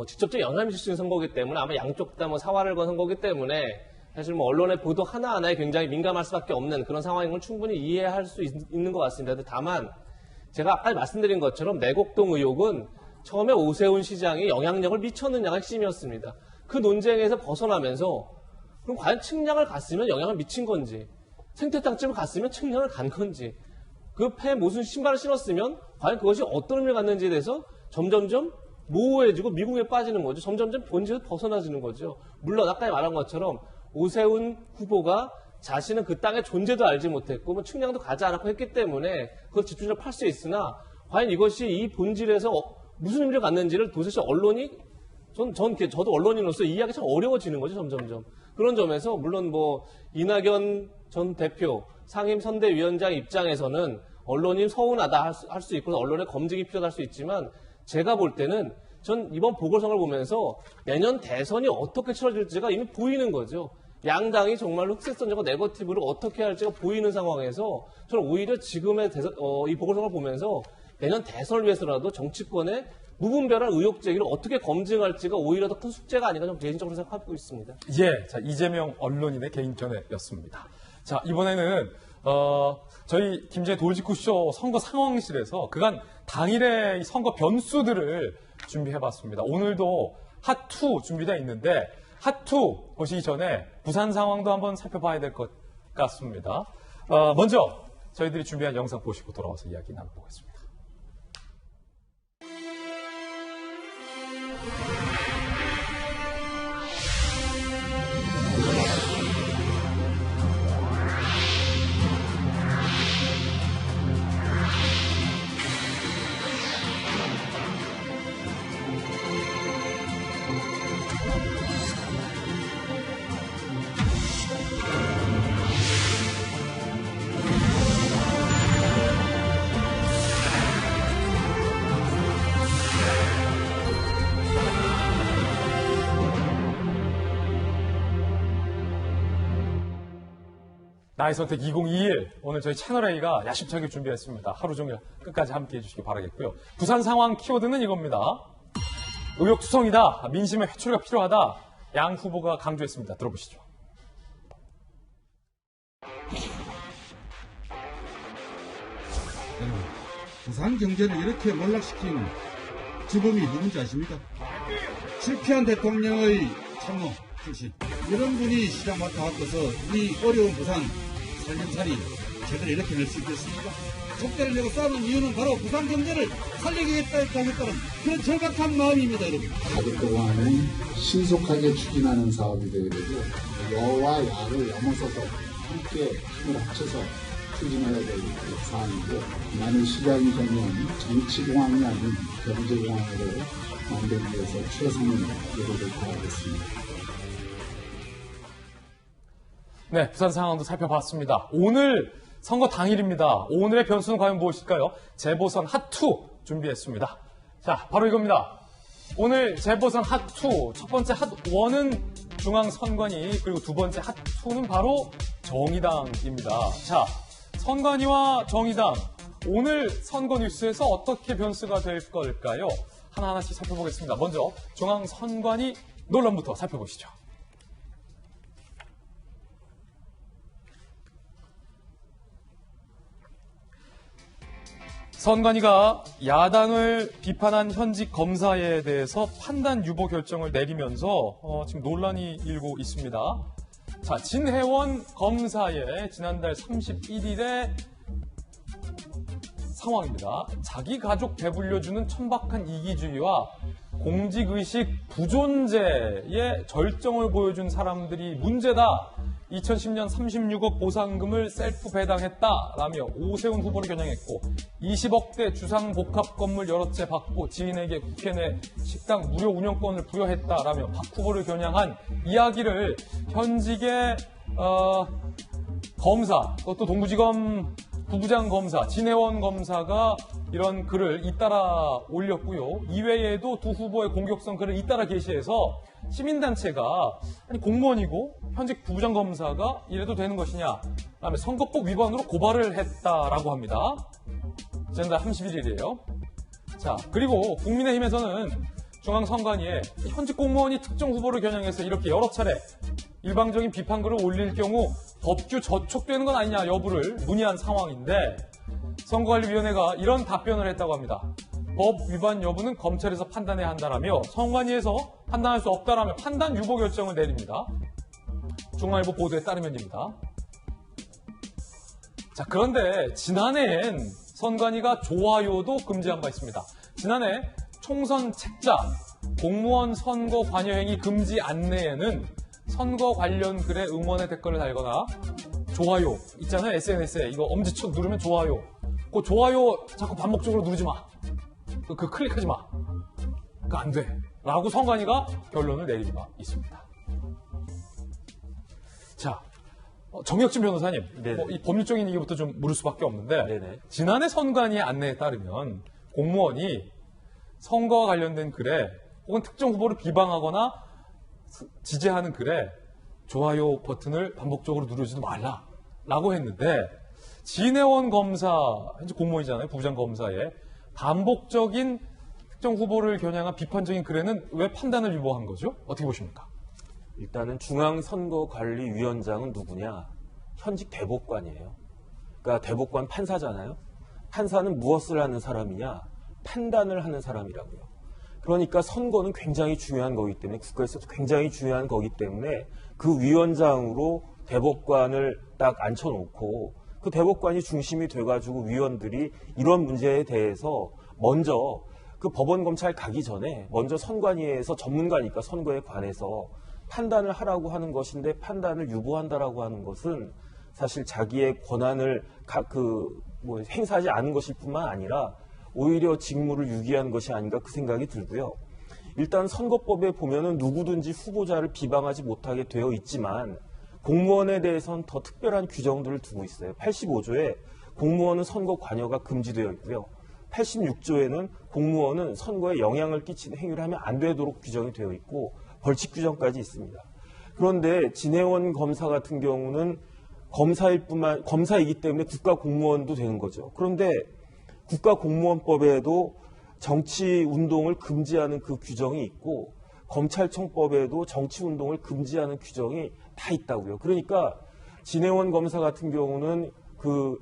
직접적 영향을 미칠 수 있는 선거이기 때문에 아마 양쪽 다 사활을 건 선거이기 때문에 사실 언론의 보도 하나하나에 굉장히 민감할 수밖에 없는 그런 상황인 걸 충분히 이해할 수 있는 것 같습니다. 다만 제가 아까 말씀드린 것처럼 내곡동 의혹은 처음에 오세훈 시장이 영향력을 미쳤느냐가 핵심이었습니다. 그 논쟁에서 벗어나면서 그럼 과연 측량을 갔으면 영향을 미친 건지 생태탕집을 갔으면 측량을 간 건지 그 폐에 무슨 신발을 신었으면 과연 그것이 어떤 의미를 갖는지에 대해서 점점점 모호해지고 미궁에 빠지는 거죠. 점점점 본질을 벗어나지는 거죠. 물론 아까 말한 것처럼 오세훈 후보가 자신은 그 땅의 존재도 알지 못했고 측량도 가지 않았고 했기 때문에 그걸 집중적으로 팔 수 있으나 과연 이것이 이 본질에서 무슨 의미를 갖는지를 도대체 언론이 저도 언론인으로서 이해하기 참 어려워지는 거죠. 점점점. 그런 점에서 물론 이낙연 전 대표 상임 선대위원장 입장에서는 언론이 서운하다 할 수 있고 언론의 검증이 필요하다 할 수 있지만 제가 볼 때는 전 이번 보궐선거를 보면서 내년 대선이 어떻게 치러질지가 이미 보이는 거죠. 양당이 정말로 흑색선전과 네거티브를 어떻게 할지가 보이는 상황에서 저는 오히려 지금의 이 보궐선거를 보면서 내년 대선을 위해서라도 정치권의 무분별한 의혹 제기를 어떻게 검증할지가 오히려 더 큰 숙제가 아닌가 저는 개인적으로 생각하고 있습니다. 예, 자 이재명 언론인의 개인 견해였습니다. 자 이번에는 저희 김진애 돌직구쇼 선거 상황실에서 그간 당일의 선거 변수들을 준비해봤습니다. 오늘도 핫2 준비되어 있는데 핫2 보시기 전에 부산 상황도 한번 살펴봐야 될 것 같습니다. 먼저 저희들이 준비한 영상 보시고 돌아와서 이야기 나눠보겠습니다. 나의 선택 2021 오늘 저희 채널A가 야심차게 준비했습니다. 하루 종일 끝까지 함께해 주시기 바라겠고요. 부산 상황 키워드는 이겁니다. 의혹투성이다. 민심의 회초리가 필요하다. 양 후보가 강조했습니다. 들어보시죠. 부산 경제를 이렇게 몰락시킨 주범이 누군지 아십니까? 실패한 대통령의 참모 출신 이런 분이 시장 맡아갖고서 이 어려운 부산 살림살이 제대로 이렇게 낼 수 있겠습니까? 족대를 내고 싸우는 이유는 바로 부산 경제를 살리겠다 했다는 그런 절박한 마음입니다, 여러분. 가족들과는 신속하게 추진하는 사업이 되게 되고 여와 야를 넘어서서 함께 힘을 합쳐서 추진해야 될 사안이고 나는 시장이 되면 정치공항이 아닌 경제공항으로 만들기 위해서 최선의 노력을 다하겠습니다. 네, 부산 상황도 살펴봤습니다. 오늘 선거 당일입니다. 오늘의 변수는 과연 무엇일까요? 재보선 핫2 준비했습니다. 자, 바로 이겁니다. 오늘 재보선 핫2, 첫 번째 핫1은 중앙선관위, 그리고 두 번째 핫2는 바로 정의당입니다. 자, 선관위와 정의당, 오늘 선거 뉴스에서 어떻게 변수가 될 걸까요? 하나하나씩 살펴보겠습니다. 먼저 중앙선관위 논란부터 살펴보시죠. 선관위가 야당을 비판한 현직 검사에 대해서 판단 유보 결정을 내리면서 지금 논란이 일고 있습니다. 자, 진혜원 검사의 지난달 31일에 상황입니다. 자기 가족 배불려주는 천박한 이기주의와 공직의식 부존재의 절정을 보여준 사람들이 문제다. 2010년 36억 보상금을 셀프 배당했다라며 오세훈 후보를 겨냥했고 20억대 주상복합 건물 여러 채 받고 지인에게 국회 내 식당 무료 운영권을 부여했다라며 박 후보를 겨냥한 이야기를 현직의 검사, 그것도 동부지검 부부장 검사, 진혜원 검사가 이런 글을 잇따라 올렸고요. 이외에도 두 후보의 공격성 글을 잇따라 게시해서 시민단체가 아니 공무원이고 현직 부부장 검사가 이래도 되는 것이냐, 그다음에 선거법 위반으로 고발을 했다라고 합니다. 지난달 31일이에요. 자, 그리고 국민의힘에서는 중앙선관위에 현직 공무원이 특정 후보를 겨냥해서 이렇게 여러 차례 일방적인 비판글을 올릴 경우 법규 저촉되는 건 아니냐 여부를 문의한 상황인데 선거관리위원회가 이런 답변을 했다고 합니다. 법 위반 여부는 검찰에서 판단해야 한다라며 선관위에서 판단할 수 없다라며 판단 유보 결정을 내립니다. 중앙일보 보도에 따르면입니다. 자, 그런데 지난해엔 선관위가 좋아요도 금지한 바 있습니다. 지난해 총선 책자 공무원 선거 관여 행위 금지 안내에는 선거 관련 글에 응원의 댓글을 달거나 좋아요 있잖아요. SNS에 이거 엄지척 누르면 좋아요. 그 좋아요 자꾸 반복적으로 누르지 마. 그 클릭하지 마. 그거 안 돼. 라고 선관위가 결론을 내린 바 있습니다. 자, 정혁진 변호사님, 이 법률적인 얘기부터 좀 물을 수밖에 없는데 네네. 지난해 선관위의 안내에 따르면 공무원이 선거와 관련된 글에 혹은 특정 후보를 비방하거나 지지하는 글에 좋아요 버튼을 반복적으로 누르지도 말라라고 했는데 진혜원 검사, 현재 공무원이잖아요. 부부장 검사의 반복적인 특정 후보를 겨냥한 비판적인 글에는 왜 판단을 유보한 거죠? 어떻게 보십니까? 일단은 중앙선거관리위원장은 누구냐? 현직 대법관이에요. 그러니까 대법관 판사잖아요. 판사는 무엇을 하는 사람이냐? 판단을 하는 사람이라고요. 그러니까 선거는 굉장히 중요한 거기 때문에 국가에서도 굉장히 중요한 거기 때문에 그 위원장으로 대법관을 딱 앉혀놓고 그 대법관이 중심이 돼가지고 위원들이 이런 문제에 대해서 먼저 그 법원 검찰 가기 전에 먼저 선관위에서 전문가니까 선거에 관해서 판단을 하라고 하는 것인데 판단을 유보한다라고 하는 것은 사실 자기의 권한을 행사하지 않은 것일 뿐만 아니라 오히려 직무를 유기한 것이 아닌가 그 생각이 들고요. 일단 선거법에 보면은 누구든지 후보자를 비방하지 못하게 되어 있지만 공무원에 대해서는 더 특별한 규정들을 두고 있어요. 85조에 공무원은 선거 관여가 금지되어 있고요. 86조에는 공무원은 선거에 영향을 끼치는 행위를 하면 안 되도록 규정이 되어 있고 벌칙 규정까지 있습니다. 그런데 진혜원 검사 같은 경우는 검사이기 때문에 국가공무원도 되는 거죠. 그런데 국가공무원법에도 정치운동을 금지하는 그 규정이 있고 검찰청법에도 정치운동을 금지하는 규정이 다 있다고요. 그러니까 진혜원 검사 같은 경우는 그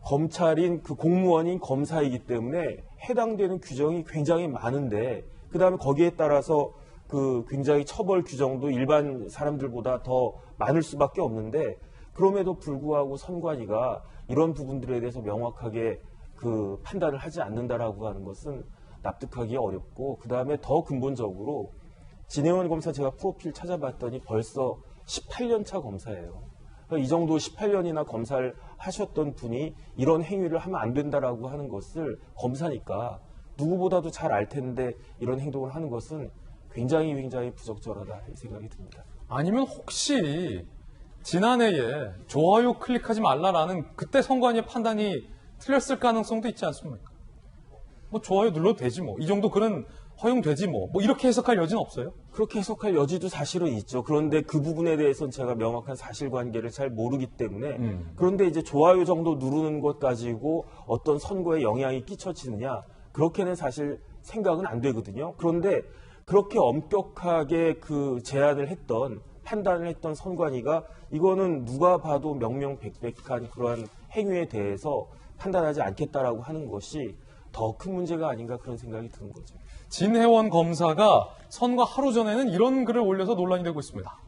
검찰인 그 공무원인 검사이기 때문에 해당되는 규정이 굉장히 많은데 그다음에 거기에 따라서 그 굉장히 처벌 규정도 일반 사람들보다 더 많을 수밖에 없는데 그럼에도 불구하고 선관위가 이런 부분들에 대해서 명확하게 그 판단을 하지 않는다라고 하는 것은 납득하기 어렵고 그다음에 더 근본적으로 진혜원 검사 제가 프로필 찾아봤더니 벌써 18년 차 검사예요. 그러니까 이 정도 18년이나 검사를 하셨던 분이 이런 행위를 하면 안 된다라고 하는 것을 검사니까 누구보다도 잘 알 텐데 이런 행동을 하는 것은 굉장히 부적절하다 이 생각이 듭니다. 아니면 혹시 지난해에 좋아요 클릭하지 말라라는 그때 선관위의 판단이 틀렸을 가능성도 있지 않습니까? 뭐 좋아요 눌러도 되지 뭐. 이 정도 글은 허용되지 뭐. 뭐 이렇게 해석할 여지는 없어요? 그렇게 해석할 여지도 사실은 있죠. 그런데 그 부분에 대해서는 제가 명확한 사실관계를 잘 모르기 때문에 그런데 이제 좋아요 정도 누르는 것 가지고 어떤 선거에 영향이 끼쳐지느냐 그렇게는 사실 생각은 안 되거든요. 그런데 그렇게 엄격하게 그 제안을 했던 판단을 했던 선관위가 이거는 누가 봐도 명명백백한 그러한 행위에 대해서 판단하지 않겠다라고 하는 것이 더 큰 문제가 아닌가 그런 생각이 드는 거죠. 진혜원 검사가 선거 하루 전에는 이런 글을 올려서 논란이 되고 있습니다.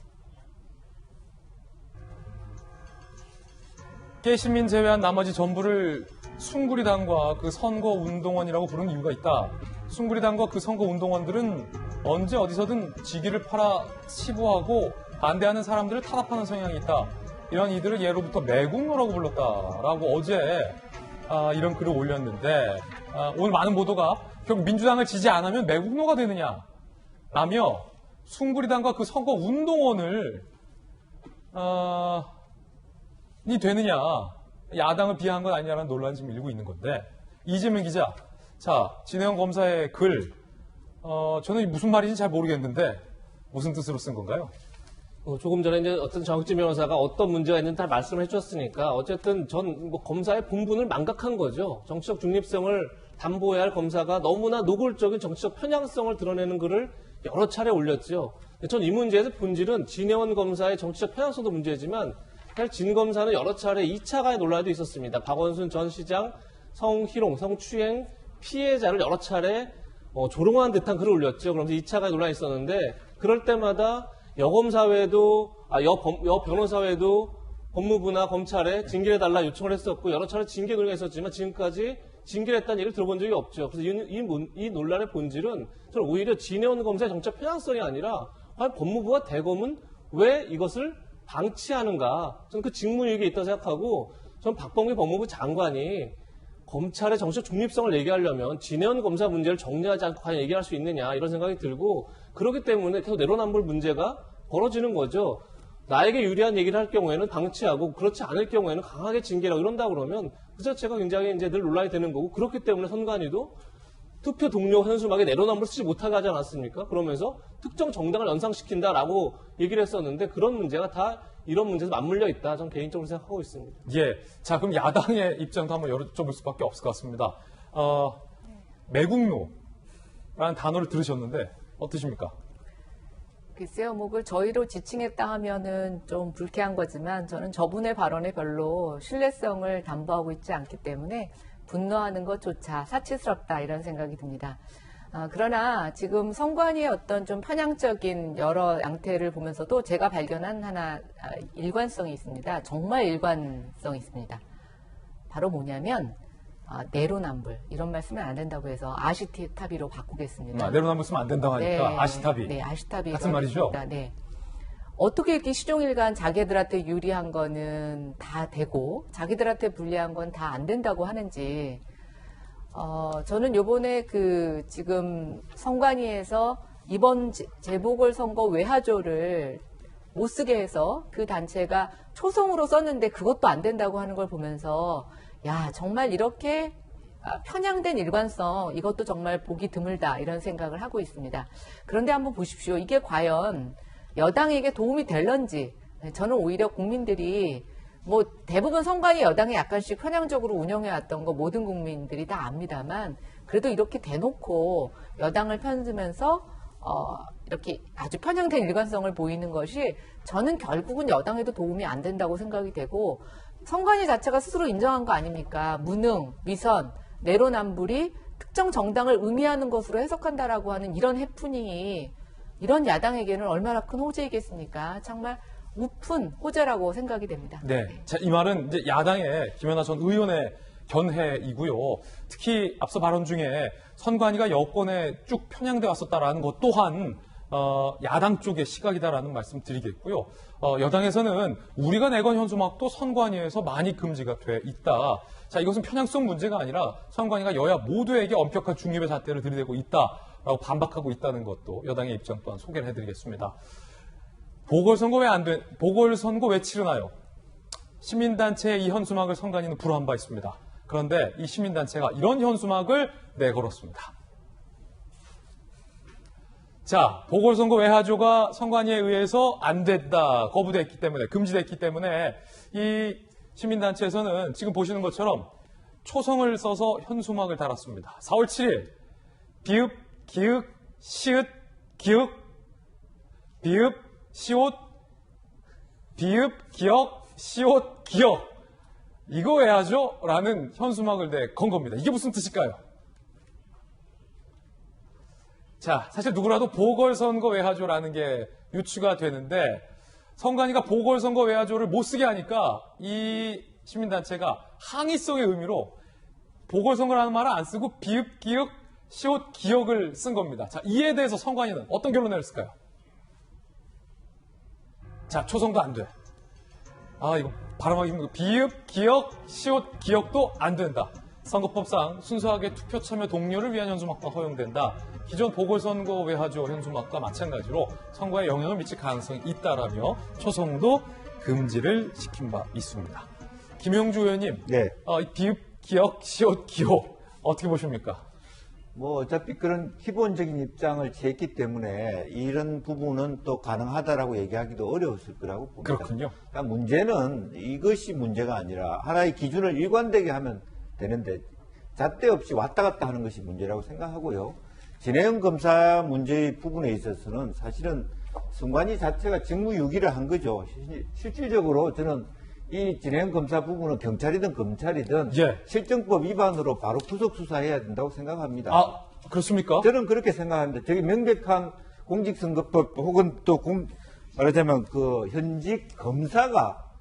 깨시민 제외한 나머지 전부를 숭구리당과 그 선거운동원이라고 부르는 이유가 있다. 숭구리당과 그 선거 운동원들은 언제 어디서든 직위를 팔아 치부하고 반대하는 사람들을 탄압하는 성향이 있다. 이런 이들을 예로부터 매국노라고 불렀다라고 어제 이런 글을 올렸는데 오늘 많은 보도가 결국 민주당을 지지 안 하면 매국노가 되느냐 라며 숭구리당과 그 선거 운동원을 이 되느냐 야당을 비하한 건 아니냐라는 논란이 지금 일고 있는 건데 이재명 기자 자 진혜영 검사의 글 저는 무슨 말인지 잘 모르겠는데 무슨 뜻으로 쓴 건가요? 조금 전에 이제 어떤 정학진 변호사가 어떤 문제가 있는지 다 말씀을 해주셨으니까 어쨌든 전 검사의 본분을 망각한 거죠. 정치적 중립성을 담보해야 할 검사가 너무나 노골적인 정치적 편향성을 드러내는 글을 여러 차례 올렸죠. 전 이 문제에서 본질은 진혜원 검사의 정치적 편향성도 문제지만 사실 진 검사는 여러 차례 2차 가해 논란도 있었습니다. 박원순 전 시장 성희롱, 성추행 피해자를 여러 차례 조롱한 듯한 글을 올렸죠. 그러면서 2차 가해 논란이 있었는데 그럴 때마다 여검사 외에도 여 변호사 외에도 법무부나 검찰에 징계를 달라 요청을 했었고 여러 차례 징계 논의가 있었지만 지금까지 징계를 했다는 얘기를 들어본 적이 없죠. 그래서 이 논란의 본질은 저는 오히려 진혜원 검사의 정책 편향성이 아니라 과연 법무부와 대검은 왜 이것을 방치하는가. 저는 그 직무유기에 있다고 생각하고 저는 박범계 법무부 장관이 검찰의 정치적 중립성을 얘기하려면 진혜원 검사 문제를 정리하지 않고 과연 얘기할 수 있느냐 이런 생각이 들고 그렇기 때문에 계속 내로남불 문제가 벌어지는 거죠. 나에게 유리한 얘기를 할 경우에는 방치하고 그렇지 않을 경우에는 강하게 징계라고 이런다 그러면 그 자체가 굉장히 이제 늘 논란이 되는 거고 그렇기 때문에 선관위도 투표 동료 현수막에 내로남불 쓰지 못하게 하지 않았습니까? 그러면서 특정 정당을 연상시킨다라고 얘기를 했었는데 그런 문제가 다 이런 문제에서 맞물려 있다. 저는 개인적으로 생각하고 있습니다. 예. 자, 그럼 야당의 입장도 한번 여쭤볼 수밖에 없을 것 같습니다. 매국노라는 단어를 들으셨는데 어떠십니까? 글쎄요, 그걸 저희로 지칭했다 하면은 좀 불쾌한 거지만 저는 저분의 발언에 별로 신뢰성을 담보하고 있지 않기 때문에 분노하는 것조차 사치스럽다 이런 생각이 듭니다. 그러나 지금 선관위의 어떤 좀 편향적인 여러 양태를 보면서도 제가 발견한 하나 일관성이 있습니다. 정말 일관성이 있습니다. 바로 뭐냐면 내로남불 이런 말씀은 안 된다고 해서 아시타비로 바꾸겠습니다. 내로남불 쓰면 안 된다고 하니까 네, 아시타비. 네, 아시타비 같은 말이죠. 네. 어떻게 이렇게 시종일관 자기들한테 유리한 거는 다 되고 자기들한테 불리한 건 다 안 된다고 하는지 저는 요번에 지금 선관위에서 이번 재보궐선거 외화조를 못 쓰게 해서 그 단체가 초성으로 썼는데 그것도 안 된다고 하는 걸 보면서 야, 정말 이렇게 편향된 일관성 이것도 정말 보기 드물다 이런 생각을 하고 있습니다. 그런데 한번 보십시오. 이게 과연 여당에게 도움이 될런지 저는 오히려 국민들이 대부분 선관위 여당이 약간씩 편향적으로 운영해왔던 거 모든 국민들이 다 압니다만 그래도 이렇게 대놓고 여당을 편들면서 이렇게 아주 편향된 일관성을 보이는 것이 저는 결국은 여당에도 도움이 안 된다고 생각이 되고 선관위 자체가 스스로 인정한 거 아닙니까? 무능, 위선, 내로남불이 특정 정당을 의미하는 것으로 해석한다라고 하는 이런 해프닝이 이런 야당에게는 얼마나 큰 호재이겠습니까? 정말 우픈 호재라고 생각이 됩니다. 네. 자, 이 말은 이제 야당의 김연아 전 의원의 견해이고요. 특히 앞서 발언 중에 선관위가 여권에 쭉 편향돼 왔었다라는 것 또한 야당 쪽의 시각이다라는 말씀 드리겠고요. 여당에서는 우리가 내건 현수막도 선관위에서 많이 금지가 돼 있다. 자, 이것은 편향성 문제가 아니라 선관위가 여야 모두에게 엄격한 중립의 잣대를 들이대고 있다라고 반박하고 있다는 것도 여당의 입장 또한 소개를 해드리겠습니다. 보궐선거 왜 치르나요? 시민단체의 이 현수막을 선관위는 불허한 바 있습니다. 그런데 이 시민단체가 이런 현수막을 내걸었습니다. 자, 보궐선거 외화조가 선관위에 의해서 안 됐다, 거부됐기 때문에, 금지됐기 때문에 이 시민단체에서는 지금 보시는 것처럼 초성을 써서 현수막을 달았습니다. 4월 7일 비읍, 기읍, 시읒, 기읍, 비읍, 시옷, 비읍, 기역, 시옷, 기역. 이거 왜 하죠? 라는 현수막을 건 겁니다. 이게 무슨 뜻일까요? 자, 사실 누구라도 보궐선거 외화조라는 게 유추가 되는데 선관위가 보궐선거 외화조를 못 쓰게 하니까 이 시민단체가 항의성의 의미로 보궐선거라는 말을 안 쓰고 비읍, 기역, 시옷 기억을 쓴 겁니다. 자, 이에 대해서 선관위는 어떤 결론을 내렸을까요? 자, 초성도 안 돼. 아, 이거 발음하기 힘들고 비읍, 기억, 시옷, 기억도 안 된다. 선거법상 순수하게 투표 참여 동료를 위한 현수막과 허용된다. 기존 보궐선거 외화조 현수막과 마찬가지로 선거에 영향을 미칠 가능성이 있다라며 초성도 금지를 시킨 바 있습니다. 김영주 의원님, 네. 이 비읍, 기억, 시옷, 기호 어떻게 보십니까? 뭐 어차피 그런 기본적인 입장을 취했기 때문에 이런 부분은 또 가능하다라고 얘기하기도 어려웠을 거라고 봅니다. 그렇군요. 그러니까 문제는 이것이 문제가 아니라 하나의 기준을 일관되게 하면 되는데 잣대 없이 왔다 갔다 하는 것이 문제라고 생각하고요. 진해영 검사 문제의 부분에 있어서는 사실은 선관위 자체가 직무유기를 한 거죠. 실질적으로 저는 이 진해영 검사 부분은 경찰이든 검찰이든 실정법 위반으로 바로 구속 수사해야 된다고 생각합니다. 아, 그렇습니까? 저는 그렇게 생각합니다. 저기 명백한 공직선거법 혹은 또 말하자면 그 현직 검사가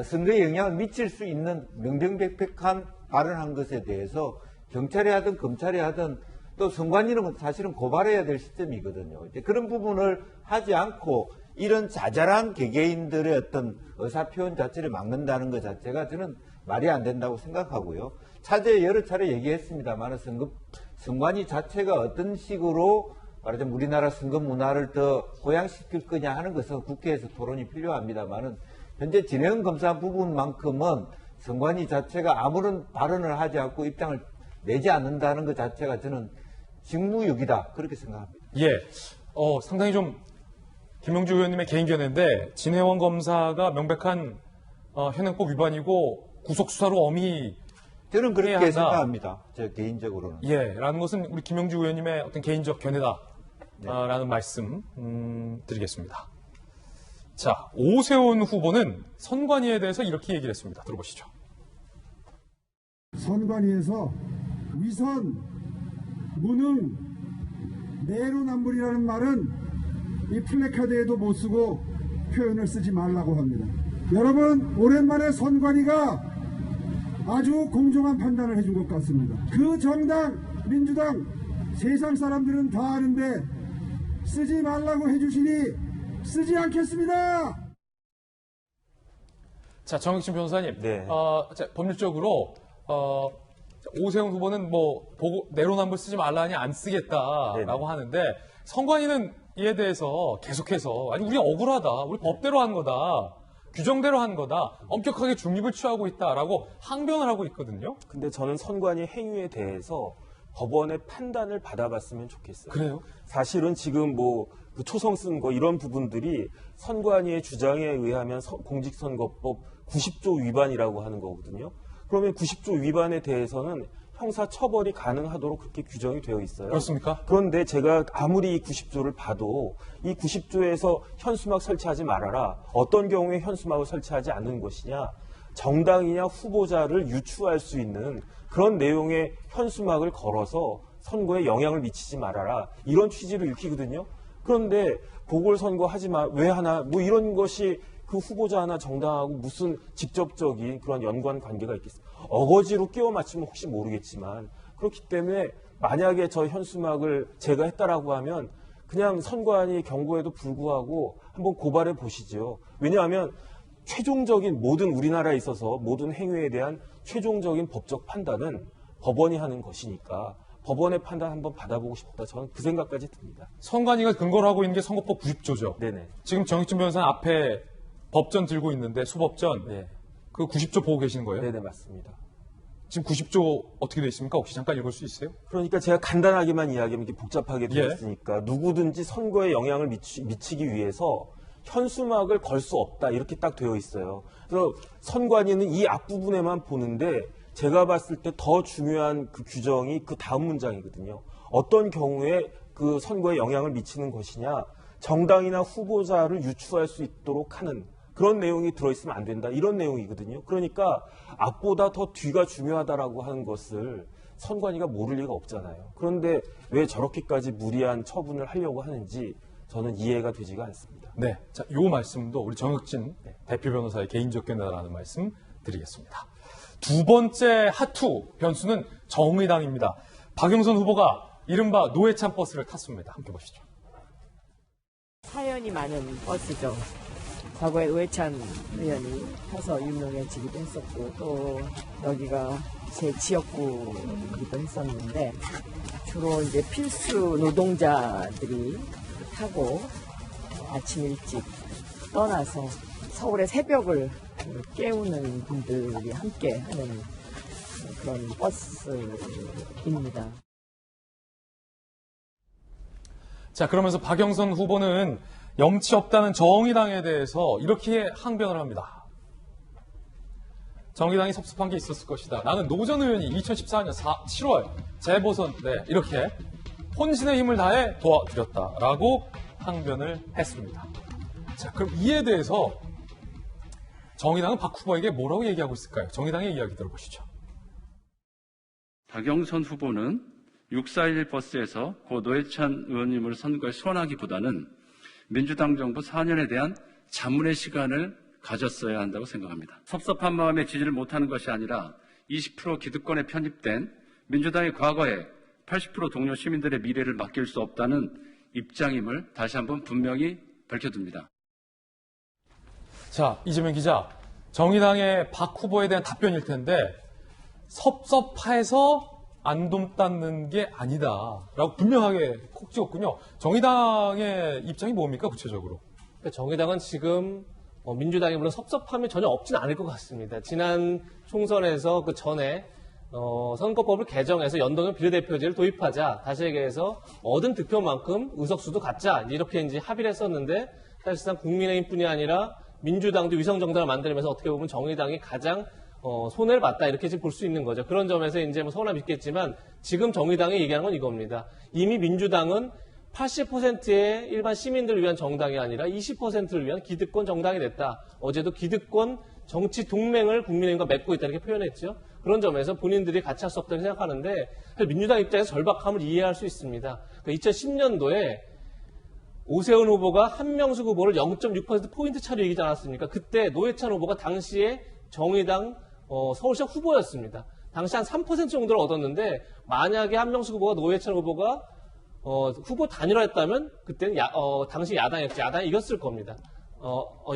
선거에 영향을 미칠 수 있는 명명백백한 발언한 것에 대해서 경찰이 하든 검찰이 하든 또 선관위는 사실은 고발해야 될 시점이거든요. 이제 그런 부분을 하지 않고 이런 자잘한 개개인들의 어떤 의사표현 자체를 막는다는 것 자체가 저는 말이 안 된다고 생각하고요. 차제에 여러 차례 얘기했습니다만 선관위 자체가 어떤 식으로 말하자면 우리나라 선거 문화를 더 고양시킬 거냐 하는 것은 국회에서 토론이 필요합니다만 현재 진해영 검사 부분만큼은 선관위 자체가 아무런 발언을 하지 않고 입장을 내지 않는다는 것 자체가 저는 직무유기다 그렇게 생각합니다. 예, 상당히 좀 김영주 의원님의 개인 견해인데 진해원 검사가 명백한 현행법 위반이고 구속 수사로 엄히 저는 그렇게 한다. 생각합니다. 저 개인적으로는. 예, 라는 것은 우리 김영주 의원님의 어떤 개인적 견해다라는 말씀 드리겠습니다. 자, 오세훈 후보는 선관위에 대해서 이렇게 얘기를 했습니다. 들어보시죠. 선관위에서 위선, 무능, 내로남불이라는 말은 이 플래카드에도 못 쓰고 표현을 쓰지 말라고 합니다. 여러분, 오랜만에 선관위가 아주 공정한 판단을 해준 것 같습니다. 그 정당, 민주당, 세상 사람들은 다 아는데 쓰지 말라고 해주시니 쓰지 않겠습니다. 자, 정혁진 변호사님, 네. 자, 법률적으로 오세훈 후보는 내로남불 쓰지 말라니 안 쓰겠다라고 하는데 선관위는 이에 대해서 계속해서 아니 우리 억울하다, 우리 법대로 한 거다, 규정대로 한 거다, 엄격하게 중립을 취하고 있다라고 항변을 하고 있거든요. 근데 저는 선관위 행위에 대해서 법원의 판단을 받아봤으면 좋겠어요. 그래요? 사실은 지금 그 초성 쓴 거 이런 부분들이 선관위의 주장에 의하면 공직선거법 90조 위반이라고 하는 거거든요. 그러면 90조 위반에 대해서는 형사 처벌이 가능하도록 그렇게 규정이 되어 있어요. 그렇습니까? 그런데 제가 아무리 이 90조를 봐도 이 90조에서 현수막 설치하지 말아라. 어떤 경우에 현수막을 설치하지 않는 것이냐. 정당이냐 후보자를 유추할 수 있는 그런 내용의 현수막을 걸어서 선거에 영향을 미치지 말아라. 이런 취지를 읽히거든요. 그런데 보궐선거 하지 마. 왜 하나. 이런 것이 그 후보자나 정당하고 무슨 직접적인 그런 연관 관계가 있겠습니까? 어거지로 끼워 맞추면 혹시 모르겠지만 그렇기 때문에 만약에 저 현수막을 제가 했다라고 하면 그냥 선관위 경고에도 불구하고 한번 고발해 보시죠. 왜냐하면 최종적인 모든 우리나라에 있어서 모든 행위에 대한 최종적인 법적 판단은 법원이 하는 것이니까 법원의 판단 한번 받아보고 싶다. 저는 그 생각까지 듭니다. 선관위가 근거로 하고 있는 게 선거법 90조죠. 네네. 지금 정익진 변호사는 앞에 법전 들고 있는데 수법전 그 90조 보고 계시는 거예요? 네네, 맞습니다. 지금 90조 어떻게 되어 있습니까? 혹시 잠깐 읽을 수 있어요? 그러니까 제가 간단하게만 이야기하면 이게 복잡하게 되어 있으니까 누구든지 선거에 영향을 미치기 위해서 현수막을 걸 수 없다 이렇게 딱 되어 있어요. 그래서 선관위는 이 앞부분에만 보는데 제가 봤을 때 더 중요한 그 규정이 그 다음 문장이거든요. 어떤 경우에 그 선거에 영향을 미치는 것이냐, 정당이나 후보자를 유추할 수 있도록 하는 그런 내용이 들어있으면 안 된다. 이런 내용이거든요. 그러니까 앞보다 더 뒤가 중요하다라고 하는 것을 선관위가 모를 리가 없잖아요. 그런데 왜 저렇게까지 무리한 처분을 하려고 하는지 저는 이해가 되지가 않습니다. 네, 자, 요 말씀도 우리 정혁진 대표 변호사의 개인적 견해라는 말씀 드리겠습니다. 두 번째 핫투 변수는 정의당입니다. 박영선 후보가 이른바 노회찬 버스를 탔습니다. 함께 보시죠. 사연이 많은 버스죠. 과거에 노회찬 의원이 타서 유명해지기도 했었고, 또 여기가 제 지역구이기도 했었는데, 주로 이제 필수 노동자들이 타고 아침 일찍 떠나서 서울의 새벽을 깨우는 분들이 함께 하는 그런 버스입니다. 자, 그러면서 박영선 후보는 염치 없다는 정의당에 대해서 이렇게 항변을 합니다. 정의당이 섭섭한 게 있었을 것이다. 나는 노 전 의원이 2014년 7월 재보선 때 이렇게 혼신의 힘을 다해 도와드렸다라고 항변을 했습니다. 자, 그럼 이에 대해서 정의당은 박 후보에게 뭐라고 얘기하고 있을까요? 정의당의 이야기 들어보시죠. 박영선 후보는 641 버스에서 고 노회찬 의원님을 선거에 소환하기보다는 민주당 정부 4년에 대한 자문의 시간을 가졌어야 한다고 생각합니다. 섭섭한 마음에 지지를 못하는 것이 아니라 20% 기득권에 편입된 민주당의 과거에 80% 동료 시민들의 미래를 맡길 수 없다는 입장임을 다시 한번 분명히 밝혀둡니다. 자, 이재명 기자, 정의당의 박 후보에 대한 답변일 텐데 섭섭해서 안 돕다는 게 아니다라고 분명하게 콕 찍었군요. 정의당의 입장이 뭡니까 구체적으로? 그러니까 정의당은 지금 민주당이 물론 섭섭함이 전혀 없진 않을 것 같습니다. 지난 총선에서 그 전에 선거법을 개정해서 연동형 비례대표제를 도입하자, 다시 얘기해서 얻은 득표만큼 의석수도 갖자, 이렇게 이제 합의를 했었는데 사실상 국민의힘뿐이 아니라 민주당도 위성정당을 만들면서 어떻게 보면 정의당이 가장 손해를 봤다, 이렇게 지금 볼 수 있는 거죠. 그런 점에서 이제 뭐 서운함이 있겠지만 지금 정의당이 얘기하는 건 이겁니다. 이미 민주당은 80%의 일반 시민들을 위한 정당이 아니라 20%를 위한 기득권 정당이 됐다. 어제도 기득권 정치 동맹을 국민의힘과 맺고 있다, 이렇게 표현했죠. 그런 점에서 본인들이 같이 할 수 없다고 생각하는데 사실 민주당 입장에서 절박함을 이해할 수 있습니다. 그러니까 2010년도에 오세훈 후보가 한명숙 후보를 0.6%포인트 차로 이기지 않았습니까? 그때 노회찬 후보가 당시에 정의당 서울시장 후보였습니다. 당시 한 3% 정도를 얻었는데 만약에 한명숙 후보가 노회찬 후보가 후보 단일화했다면 그때는 당시 야당이었죠. 야당이 이겼을 겁니다.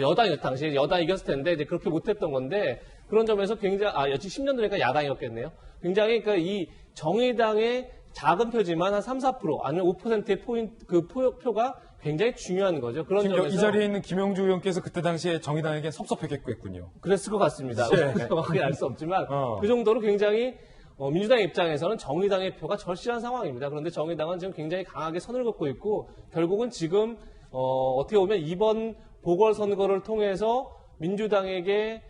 여당이었죠. 당시에 여당이 이겼을 텐데 이제 그렇게 못했던 건데 그런 점에서 굉장히 역시 10년도니까 야당이었겠네요. 굉장히 그러니까 이 정의당의 작은 표지만 한 3, 4% 아니면 5%의 포인트 그 표가 굉장히 중요한 거죠. 그런 지금 점에서 이 자리에 있는 김영주 의원께서 그때 당시에 정의당에게 섭섭했겠군요. 그랬을 것 같습니다. 네. 정확하게 알 수 없지만 그 정도로 굉장히 민주당 입장에서는 정의당의 표가 절실한 상황입니다. 그런데 정의당은 지금 굉장히 강하게 선을 긋고 있고 결국은 지금 어떻게 보면 이번 보궐선거를 통해서 민주당에게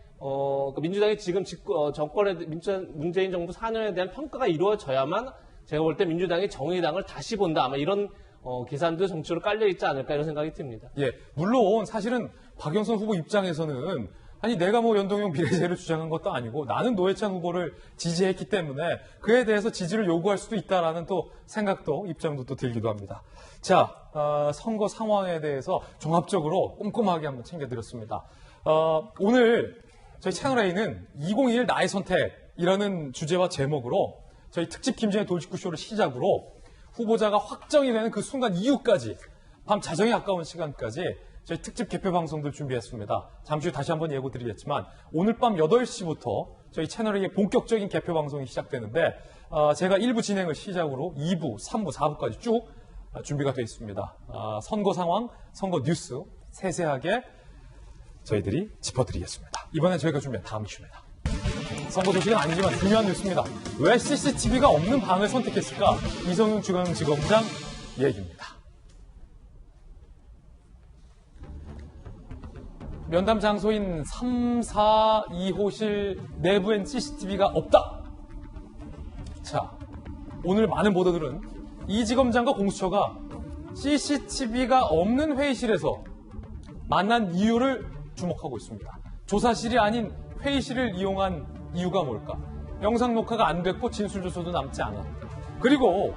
민주당이 지금 정권에 문재인 정부 4년에 대한 평가가 이루어져야만 제가 볼 때 민주당이 정의당을 다시 본다, 아마 이런 계산도 정치로 깔려 있지 않을까 이런 생각이 듭니다. 예, 물론 사실은 박영선 후보 입장에서는 아니 내가 뭐 연동형 비례제를 주장한 것도 아니고 나는 노회찬 후보를 지지했기 때문에 그에 대해서 지지를 요구할 수도 있다라는 또 생각도 입장도 또 들기도 합니다. 자, 선거 상황에 대해서 종합적으로 꼼꼼하게 한번 챙겨드렸습니다. 오늘 저희 채널A는 2021 나의 선택이라는 주제와 제목으로 저희 특집 김진의 돌직구쇼를 시작으로 후보자가 확정이 되는 그 순간 이후까지 밤 자정에 가까운 시간까지 저희 특집 개표 방송들 준비했습니다. 잠시 후 다시 한번 예고 드리겠지만 오늘 밤 8시부터 저희 채널의 본격적인 개표 방송이 시작되는데 제가 1부 진행을 시작으로 2부, 3부, 4부까지 쭉 준비가 되어 있습니다. 선거 상황, 선거 뉴스 세세하게 저희들이 짚어드리겠습니다. 이번엔 저희가 준비한 다음 이슈입니다. 선거 소식은 아니지만 중요한 뉴스입니다. 왜 CCTV가 없는 방을 선택했을까? 이성윤 중앙지검장 얘기입니다. 면담 장소인 3, 4, 2호실 내부엔 CCTV가 없다. 자, 오늘 많은 보도들은 이 지검장과 공수처가 CCTV가 없는 회의실에서 만난 이유를 주목하고 있습니다. 조사실이 아닌 회의실을 이용한 이유가 뭘까? 영상 녹화가 안 됐고 진술 조서도 남지 않아. 그리고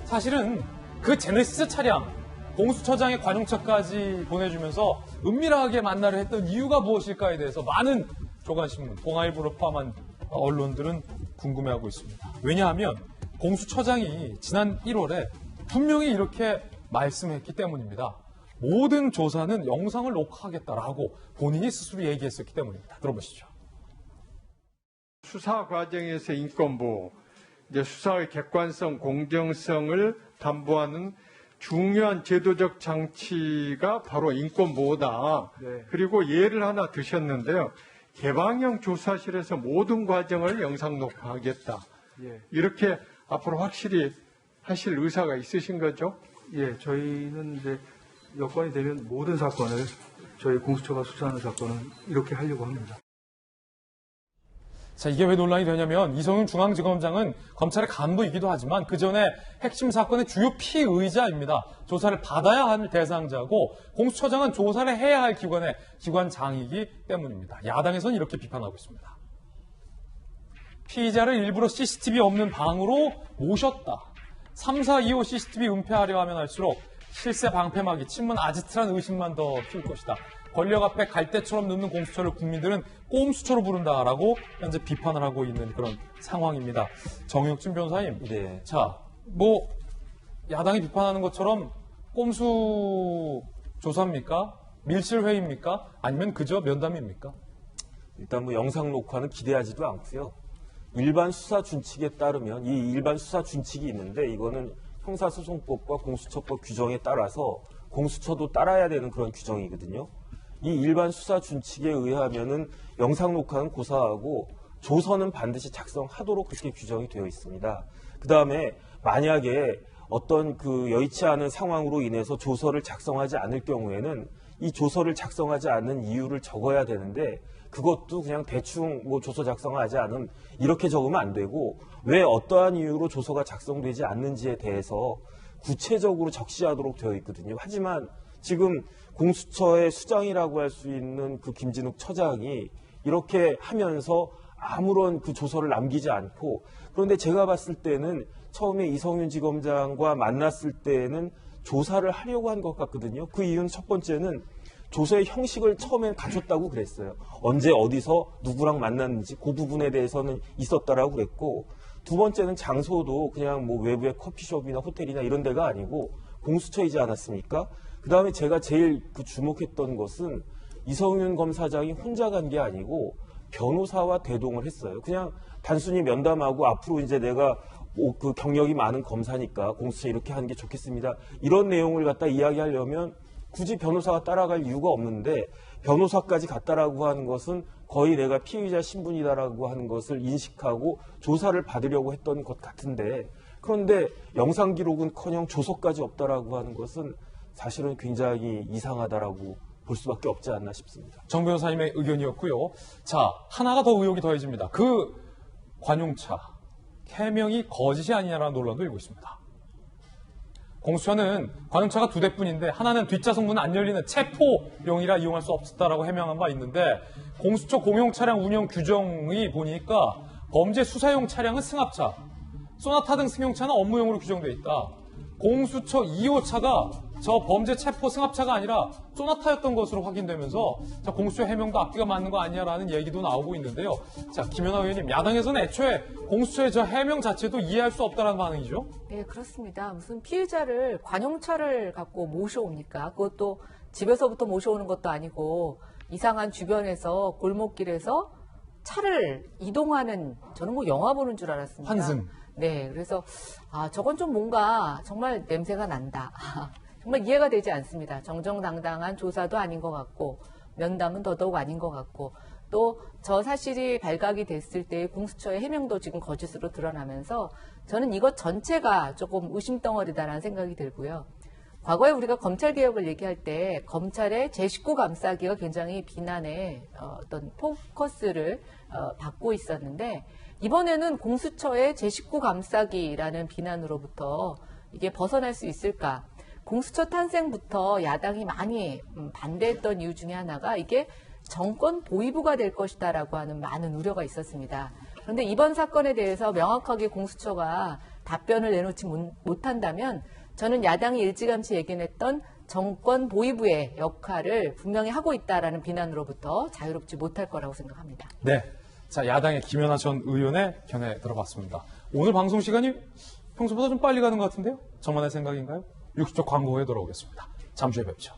사실은 그 제네시스 차량 공수처장의 관용차까지 보내주면서 은밀하게 만나려 했던 이유가 무엇일까에 대해서 많은 조간신문, 동아일보를 포함한 언론들은 궁금해하고 있습니다. 왜냐하면 공수처장이 지난 1월에 분명히 이렇게 말씀했기 때문입니다. 모든 조사는 영상을 녹화하겠다라고 본인이 스스로 얘기했었기 때문입니다. 들어보시죠. 수사 과정에서 인권보호, 이제 수사의 객관성, 공정성을 담보하는 중요한 제도적 장치가 바로 인권보호다. 네. 그리고 예를 하나 드셨는데요. 개방형 조사실에서 모든 과정을 영상 녹화하겠다. 예. 이렇게 앞으로 확실히 하실 의사가 있으신 거죠? 예, 저희는 이제 여건이 되면 모든 사건을 저희 공수처가 수사하는 사건은 이렇게 하려고 합니다. 자, 이게 왜 논란이 되냐면 이성윤 중앙지검장은 검찰의 간부이기도 하지만 그 전에 핵심 사건의 주요 피의자입니다. 조사를 받아야 할 대상자고 공수처장은 조사를 해야 할 기관장이기 때문입니다. 야당에서는 이렇게 비판하고 있습니다. 피의자를 일부러 CCTV 없는 방으로 모셨다. 3, 4, 2호 CCTV 은폐하려 하면 할수록 실세 방패막이 친문 아지트란 의심만 더 키울 것이다. 권력 앞에 갈대처럼 눕는 공수처를 국민들은 꼼수처로 부른다라고 현재 비판을 하고 있는 그런 상황입니다. 정혁진 변호사님, 네. 자, 야당이 비판하는 것처럼 꼼수 조사입니까? 밀실회의입니까? 아니면 그저 면담입니까? 일단 영상 녹화는 기대하지도 않고요. 일반 수사 준칙에 따르면 이 일반 수사 준칙이 있는데 이거는 형사소송법과 공수처법 규정에 따라서 공수처도 따라야 되는 그런 규정이거든요. 이 일반 수사 준칙에 의하면은 영상 녹화는 고사하고 조서는 반드시 작성하도록 그렇게 규정이 되어 있습니다. 그 다음에 만약에 어떤 여의치 않은 상황으로 인해서 조서를 작성하지 않을 경우에는 이 조서를 작성하지 않는 이유를 적어야 되는데 그것도 그냥 대충 조서 작성하지 않은 이렇게 적으면 안 되고 왜 어떠한 이유로 조서가 작성되지 않는지에 대해서 구체적으로 적시하도록 되어 있거든요. 하지만 지금 공수처의 수장이라고 할 수 있는 김진욱 처장이 이렇게 하면서 아무런 조서를 남기지 않고 그런데 제가 봤을 때는 처음에 이성윤 지검장과 만났을 때는 조사를 하려고 한 것 같거든요. 그 이유는 첫 번째는 조서의 형식을 처음엔 갖췄다고 그랬어요. 언제 어디서 누구랑 만났는지 그 부분에 대해서는 있었다라고 그랬고 두 번째는 장소도 그냥 외부의 커피숍이나 호텔이나 이런 데가 아니고 공수처이지 않았습니까? 그 다음에 제가 제일 주목했던 것은 이성윤 검사장이 혼자 간 게 아니고 변호사와 대동을 했어요. 그냥 단순히 면담하고 앞으로 이제 내가 경력이 많은 검사니까 공수처 이렇게 하는 게 좋겠습니다. 이런 내용을 갖다 이야기하려면 굳이 같이 따라갈 이유가 없는데 변호사까지 갔다라고 하는 것은 거의 내가 피의자 신분이다라고 하는 것을 인식하고 조사를 받으려고 했던 것 같은데 그런데 영상 기록은커녕 조서까지 없다라고 하는 것은 사실은 굉장히 이상하다라고 볼 수밖에 없지 않나 싶습니다. 정 변호사님의 의견이었고요. 자, 하나가 더 의혹이 더해집니다. 그 관용차 해명이 거짓이 아니냐라는 논란도 일고 있습니다. 공수처는 관용차가 2대뿐인데 하나는 뒷좌석 문은 안 열리는 체포용이라 이용할 수 없었다라고 해명한 바 있는데 공수처 공용 차량 운영 규정이 보니까 범죄 수사용 차량은 승합차, 소나타 등 승용차는 업무용으로 규정되어 있다. 공수처 2호차가 저 범죄 체포 승합차가 아니라 소나타였던 것으로 확인되면서 자, 공수처 해명도 앞뒤가 맞는 거 아니냐라는 얘기도 나오고 있는데요. 자, 김연아 의원님, 야당에서는 애초에 공수처의 저 해명 자체도 이해할 수 없다는 반응이죠? 네, 그렇습니다. 무슨 피의자를 관용차를 갖고 모셔옵니까? 그것도 집에서부터 모셔오는 것도 아니고 이상한 주변에서 골목길에서 차를 이동하는 저는 영화 보는 줄 알았습니다. 환승. 네, 그래서 저건 좀 뭔가 정말 냄새가 난다. 정말 이해가 되지 않습니다. 정정당당한 조사도 아닌 것 같고 면담은 더더욱 아닌 것 같고 또 저 사실이 발각이 됐을 때 공수처의 해명도 지금 거짓으로 드러나면서 저는 이것 전체가 조금 의심덩어리다라는 생각이 들고요. 과거에 우리가 검찰개혁을 얘기할 때 검찰의 제19 감싸기가 굉장히 비난의 어떤 포커스를 받고 있었는데 이번에는 공수처의 제19 감싸기라는 비난으로부터 이게 벗어날 수 있을까? 공수처 탄생부터 야당이 많이 반대했던 이유 중에 하나가 이게 정권 보위부가 될 것이다라고 하는 많은 우려가 있었습니다. 그런데 이번 사건에 대해서 명확하게 공수처가 답변을 내놓지 못한다면 저는 야당이 일찌감치 얘기했던 정권 보위부의 역할을 분명히 하고 있다라는 비난으로부터 자유롭지 못할 거라고 생각합니다. 네. 자, 야당의 김연아 전 의원의 견해 들어봤습니다. 오늘 방송 시간이 평소보다 좀 빨리 가는 것 같은데요? 저만의 생각인가요? 60초 광고 후에 돌아오겠습니다. 잠시 후에 뵙죠.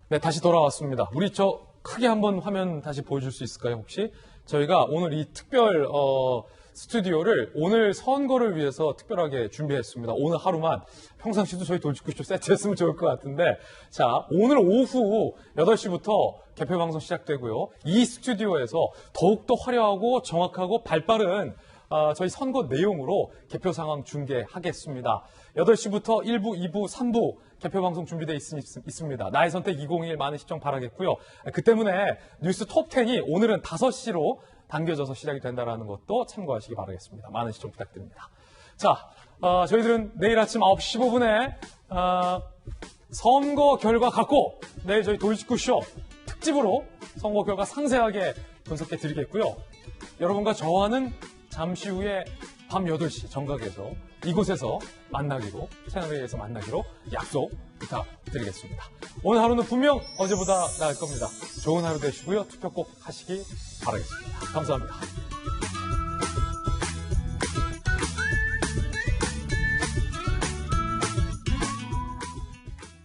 네, 다시 돌아왔습니다. 우리 저 크게 한번 화면 다시 보여줄 수 있을까요, 혹시? 저희가 오늘 이 특별 스튜디오를 오늘 선거를 위해서 특별하게 준비했습니다. 오늘 하루만 평상시도 저희 돌직구쇼 세트했으면 좋을 것 같은데, 자, 오늘 오후 8시부터 개표 방송 시작되고요. 이 스튜디오에서 더욱더 화려하고 정확하고 발빠른 저희 선거 내용으로 개표 상황 중계하겠습니다. 8시부터 1부, 2부, 3부 개표 방송 준비되어 있습니다. 나의 선택 2021 많은 시청 바라겠고요. 그 때문에 뉴스 톱10이 오늘은 5시로 당겨져서 시작이 된다는 것도 참고하시기 바라겠습니다. 많은 시청 부탁드립니다. 자, 저희들은 내일 아침 9시 15분에 선거 결과 갖고 내일 저희 돌직구쇼 특집으로 선거 결과 상세하게 분석해 드리겠고요. 여러분과 저와는 잠시 후에 밤 8시 정각에서 이곳에서 만나기로, 채널A에서 만나기로 약속 부탁드리겠습니다. 오늘 하루는 분명 어제보다 나을 겁니다. 좋은 하루 되시고요. 투표 꼭 하시기 바라겠습니다. 감사합니다.